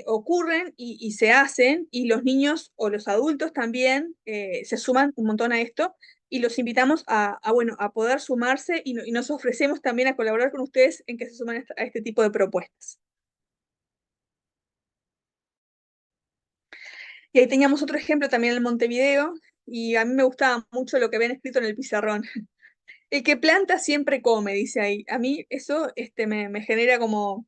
ocurren y se hacen, y los niños o los adultos también se suman un montón a esto, y los invitamos bueno, a poder sumarse, y nos ofrecemos también a colaborar con ustedes en que se sumen a este tipo de propuestas. Y ahí teníamos otro ejemplo también en Montevideo, y a mí me gustaba mucho lo que habían escrito en el pizarrón. El que planta siempre come, dice ahí. A mí eso me genera como,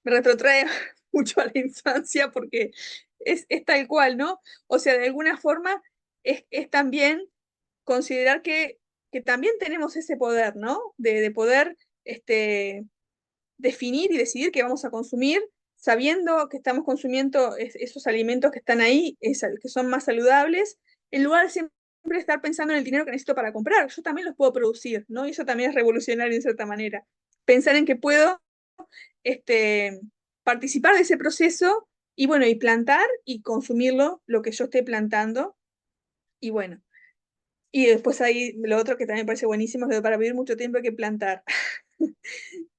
me retrotrae mucho a la infancia porque es tal cual, ¿no? O sea, de alguna forma es también considerar que también tenemos ese poder, ¿no? De poder definir y decidir qué vamos a consumir, sabiendo que estamos consumiendo esos alimentos que están ahí, que son más saludables, en lugar de siempre estar pensando en el dinero que necesito para comprar. Yo también los puedo producir, ¿no? Y eso también es revolucionario en cierta manera. Pensar en que puedo participar de ese proceso y bueno, y plantar y consumirlo, lo que yo esté plantando. Y bueno, y después ahí lo otro que también me parece buenísimo es que para vivir mucho tiempo hay que plantar.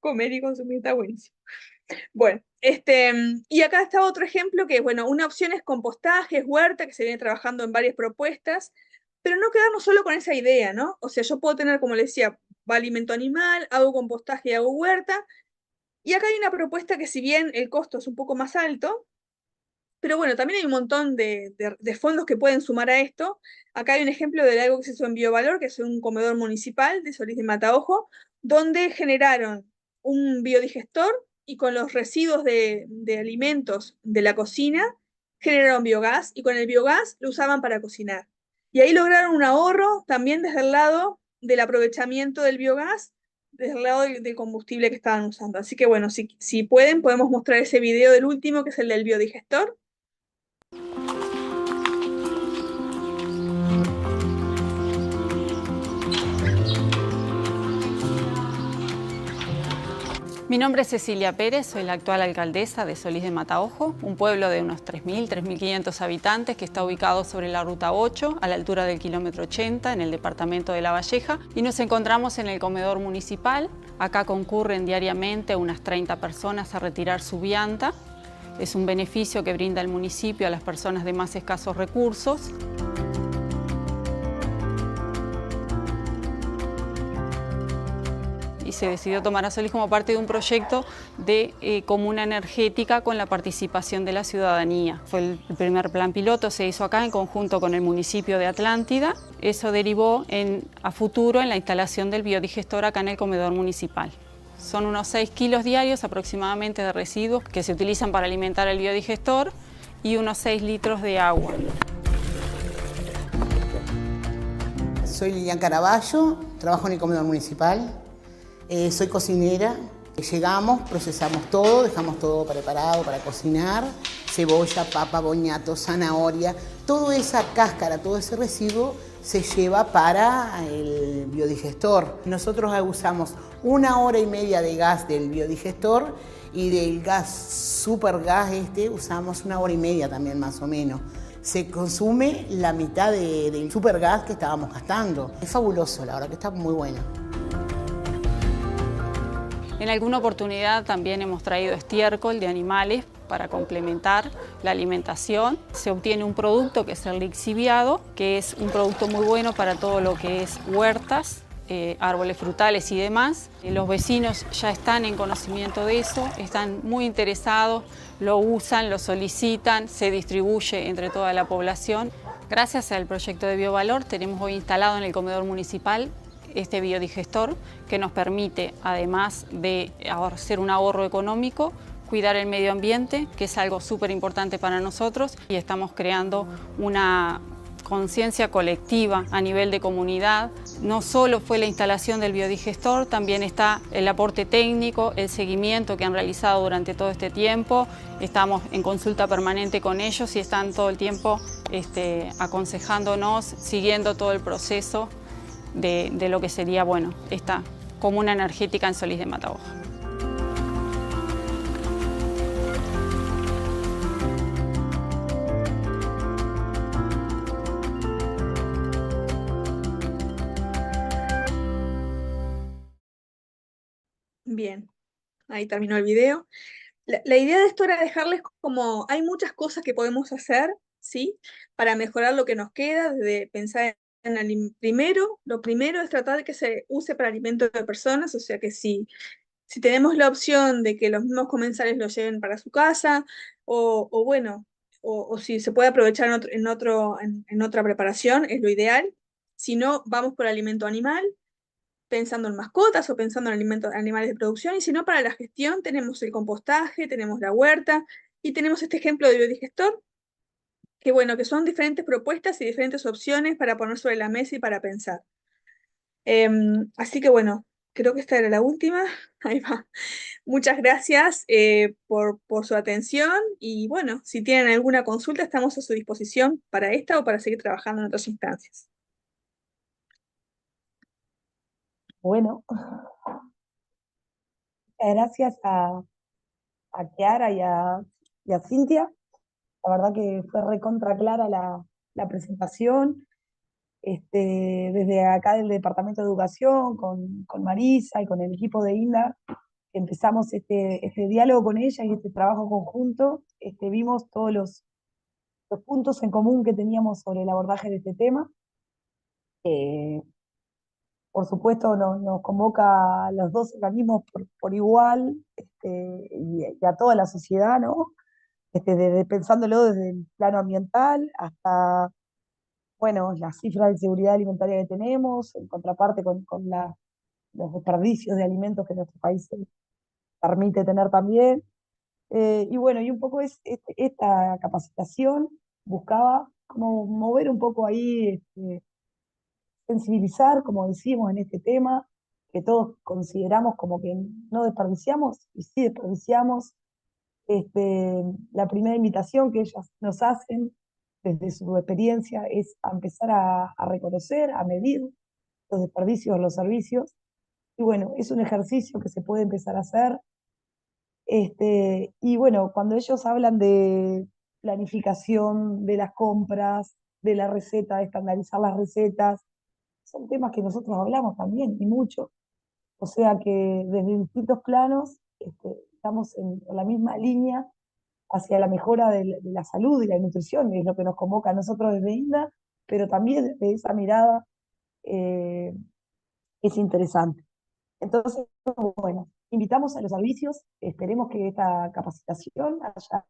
Comer y consumir está buenísimo. Bueno, y acá está otro ejemplo que, bueno, una opción es compostaje, es huerta, que se viene trabajando en varias propuestas, pero no quedarnos solo con esa idea, ¿no? O sea, yo puedo tener, como les decía, alimento animal, hago compostaje y hago huerta, y acá hay una propuesta que si bien el costo es un poco más alto, pero bueno, también hay un montón de fondos que pueden sumar a esto. Acá hay un ejemplo de algo que se hizo en Biovalor, que es un comedor municipal de Solís de Mataojo, donde generaron un biodigestor y con los residuos de alimentos de la cocina generaron biogás, y con el biogás lo usaban para cocinar. Y ahí lograron un ahorro también desde el lado del aprovechamiento del biogás, desde el lado del combustible que estaban usando. Así que bueno, si pueden, podemos mostrar ese video del último, que es el del biodigestor. Mi nombre es Cecilia Pérez, soy la actual alcaldesa de Solís de Mataojo, un pueblo de unos 3.000, 3.500 habitantes que está ubicado sobre la Ruta 8, a la altura del kilómetro 80, en el departamento de La Valleja, y nos encontramos en el comedor municipal. Acá concurren diariamente unas 30 personas a retirar su vianda. Es un beneficio que brinda el municipio a las personas de más escasos recursos. Y se decidió tomar a Solís como parte de un proyecto de comuna energética con la participación de la ciudadanía. Fue el primer plan piloto, se hizo acá en conjunto con el municipio de Atlántida. Eso derivó a futuro en la instalación del biodigestor acá en el comedor municipal. Son unos 6 kilos diarios aproximadamente de residuos que se utilizan para alimentar el biodigestor y unos 6 litros de agua. Soy Lilian Caraballo, trabajo en el comedor municipal. Soy cocinera. Llegamos, procesamos todo, dejamos todo preparado para cocinar. Cebolla, papa, boñato, zanahoria, toda esa cáscara, todo ese residuo se lleva para el biodigestor. Nosotros usamos 1 hora y media de gas del biodigestor y del gas supergas usamos 1 hora y media también más o menos. Se consume la mitad del supergas que estábamos gastando. Es fabuloso, la verdad que está muy bueno. En alguna oportunidad también hemos traído estiércol de animales para complementar la alimentación. Se obtiene un producto que es el lixiviado, que es un producto muy bueno para todo lo que es huertas, árboles frutales y demás. Los vecinos ya están en conocimiento de eso, están muy interesados, lo usan, lo solicitan, se distribuye entre toda la población. Gracias al proyecto de Biovalor tenemos hoy instalado en el comedor municipal este biodigestor que nos permite, además de hacer un ahorro económico, cuidar el medio ambiente, que es algo súper importante para nosotros, y estamos creando una conciencia colectiva a nivel de comunidad. No solo fue la instalación del biodigestor, también está el aporte técnico, el seguimiento que han realizado durante todo este tiempo. Estamos en consulta permanente con ellos y están todo el tiempo aconsejándonos, siguiendo todo el proceso de lo que sería, bueno, esta comuna energética en Solís de Mataojo. Bien, ahí terminó el video. La idea de esto era dejarles como, hay muchas cosas que podemos hacer, ¿sí? Para mejorar lo que nos queda, desde pensar en primero, lo primero es tratar de que se use para alimento de personas, o sea que si tenemos la opción de que los mismos comensales lo lleven para su casa, o bueno, o si se puede aprovechar en otra preparación, es lo ideal. Si no, vamos por alimento animal, pensando en mascotas o pensando en alimentos, animales de producción, y si no, para la gestión tenemos el compostaje, tenemos la huerta, y tenemos este ejemplo de biodigestor, que bueno, que son diferentes propuestas y diferentes opciones para poner sobre la mesa y para pensar. Así que bueno, creo que esta era la última. Ahí va. Muchas gracias por su atención y bueno, si tienen alguna consulta estamos a su disposición para esta o para seguir trabajando en otras instancias. Bueno, gracias a Kiara y a Cintia. La verdad que fue recontra clara la presentación. Desde acá del Departamento de Educación, con Marisa y con el equipo de INDA, empezamos este diálogo con ella y este trabajo conjunto. Vimos todos los puntos en común que teníamos sobre el abordaje de este tema. Por supuesto, nos convoca a los dos organismos por igual, y a toda la sociedad, ¿no? Pensándolo desde el plano ambiental hasta, bueno, las cifras de seguridad alimentaria que tenemos, en contraparte con los desperdicios de alimentos que nuestro país permite tener también. Y bueno, y un poco esta capacitación buscaba como mover un poco ahí, sensibilizar, como decimos en este tema, que todos consideramos como que no desperdiciamos, y sí desperdiciamos. La primera invitación que ellas nos hacen desde su experiencia es a empezar a reconocer, a medir los desperdicios, los servicios. Y bueno, es un ejercicio que se puede empezar a hacer. Y bueno, cuando ellos hablan de planificación de las compras, de la receta, de estandarizar las recetas, son temas que nosotros hablamos también y mucho. O sea que desde distintos planos estamos en la misma línea hacia la mejora de la salud y la nutrición, y es lo que nos convoca a nosotros desde INDA, pero también desde esa mirada eh, es interesante. Entonces, bueno, invitamos a los servicios, esperemos que esta capacitación haya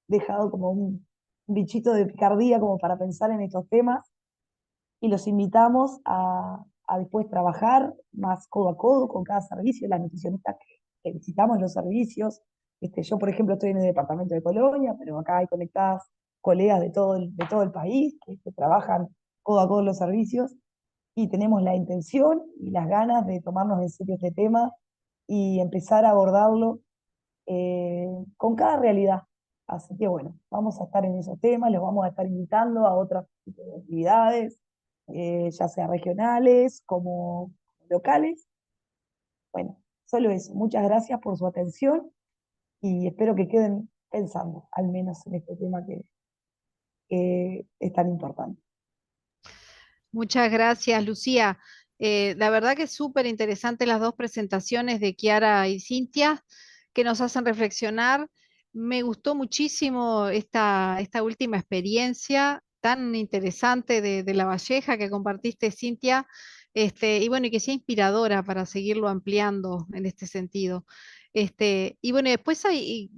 dejado como un bichito de picardía como para pensar en estos temas, y los invitamos a después trabajar más codo a codo con cada servicio, las nutricionistas que visitamos los servicios. Yo, por ejemplo, estoy en el departamento de Colonia, pero acá hay conectadas colegas de todo el país que trabajan codo a codo en los servicios, y tenemos la intención y las ganas de tomarnos en serio este tema y empezar a abordarlo con cada realidad. Así que bueno, vamos a estar en esos temas, los vamos a estar invitando a otras tipos de actividades, ya sea regionales como locales. Bueno, solo eso. Muchas gracias por su atención y espero que queden pensando, al menos en este tema que es tan importante. Muchas gracias, Lucía. La verdad que es súper interesante las dos presentaciones de Kiara y Cintia que nos hacen reflexionar. Me gustó muchísimo esta última experiencia tan interesante de La Valleja que compartiste, Cintia, y bueno, y que sea inspiradora para seguirlo ampliando en este sentido. Y bueno, después hay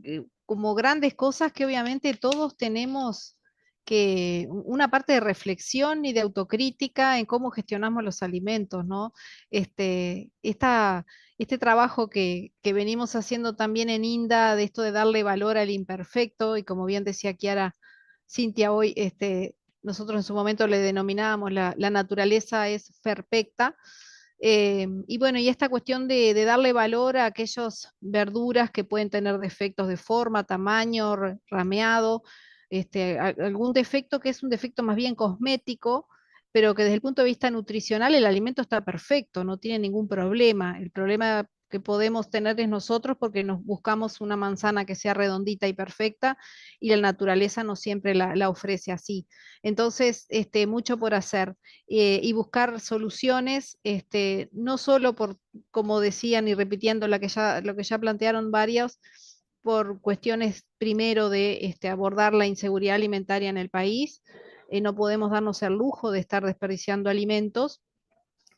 como grandes cosas que obviamente todos tenemos que una parte de reflexión y de autocrítica en cómo gestionamos los alimentos, ¿no? Este, esta, este trabajo que venimos haciendo también en INDA, de esto de darle valor al imperfecto, y como bien decía Kiara, Cintia hoy, nosotros en su momento le denominábamos la naturaleza es perfecta. Y bueno, y esta cuestión de darle valor a aquellas verduras que pueden tener defectos de forma, tamaño, rameado, algún defecto que es un defecto más bien cosmético, pero que desde el punto de vista nutricional el alimento está perfecto, no tiene ningún problema. El problema que podemos tener es nosotros, porque nos buscamos una manzana que sea redondita y perfecta, y la naturaleza no siempre la ofrece así. Entonces, mucho por hacer, y buscar soluciones, no solo por, como decían y repitiendo lo que ya plantearon varios, por cuestiones primero de abordar la inseguridad alimentaria en el país. No podemos darnos el lujo de estar desperdiciando alimentos,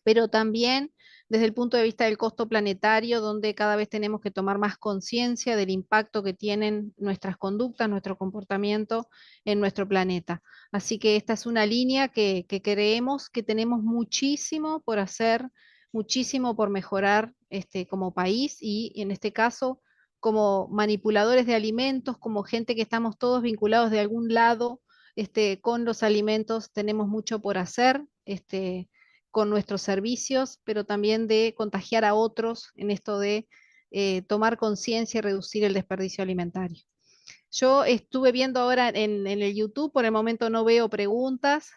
pero también desde el punto de vista del costo planetario, donde cada vez tenemos que tomar más conciencia del impacto que tienen nuestras conductas, nuestro comportamiento en nuestro planeta. Así que esta es una línea que creemos que tenemos muchísimo por hacer, muchísimo por mejorar, como país, y en este caso como manipuladores de alimentos, como gente que estamos todos vinculados de algún lado, con los alimentos. Tenemos mucho por hacer, con nuestros servicios, pero también de contagiar a otros en esto de tomar conciencia y reducir el desperdicio alimentario. Yo estuve viendo ahora en el YouTube, por el momento no veo preguntas,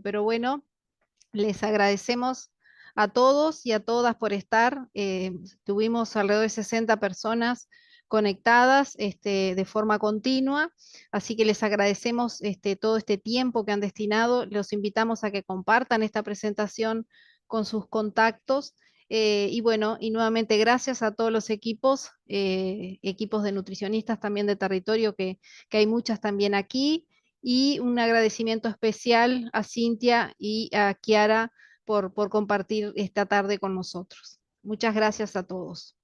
pero bueno, les agradecemos a todos y a todas por estar. Tuvimos alrededor de 60 personas conectadas, de forma continua, así que les agradecemos, todo este tiempo que han destinado. Los invitamos a que compartan esta presentación con sus contactos. Y bueno, y nuevamente gracias a todos los equipos, equipos de nutricionistas también de territorio, que hay muchas también aquí, y un agradecimiento especial a Cintia y a Kiara por compartir esta tarde con nosotros. Muchas gracias a todos.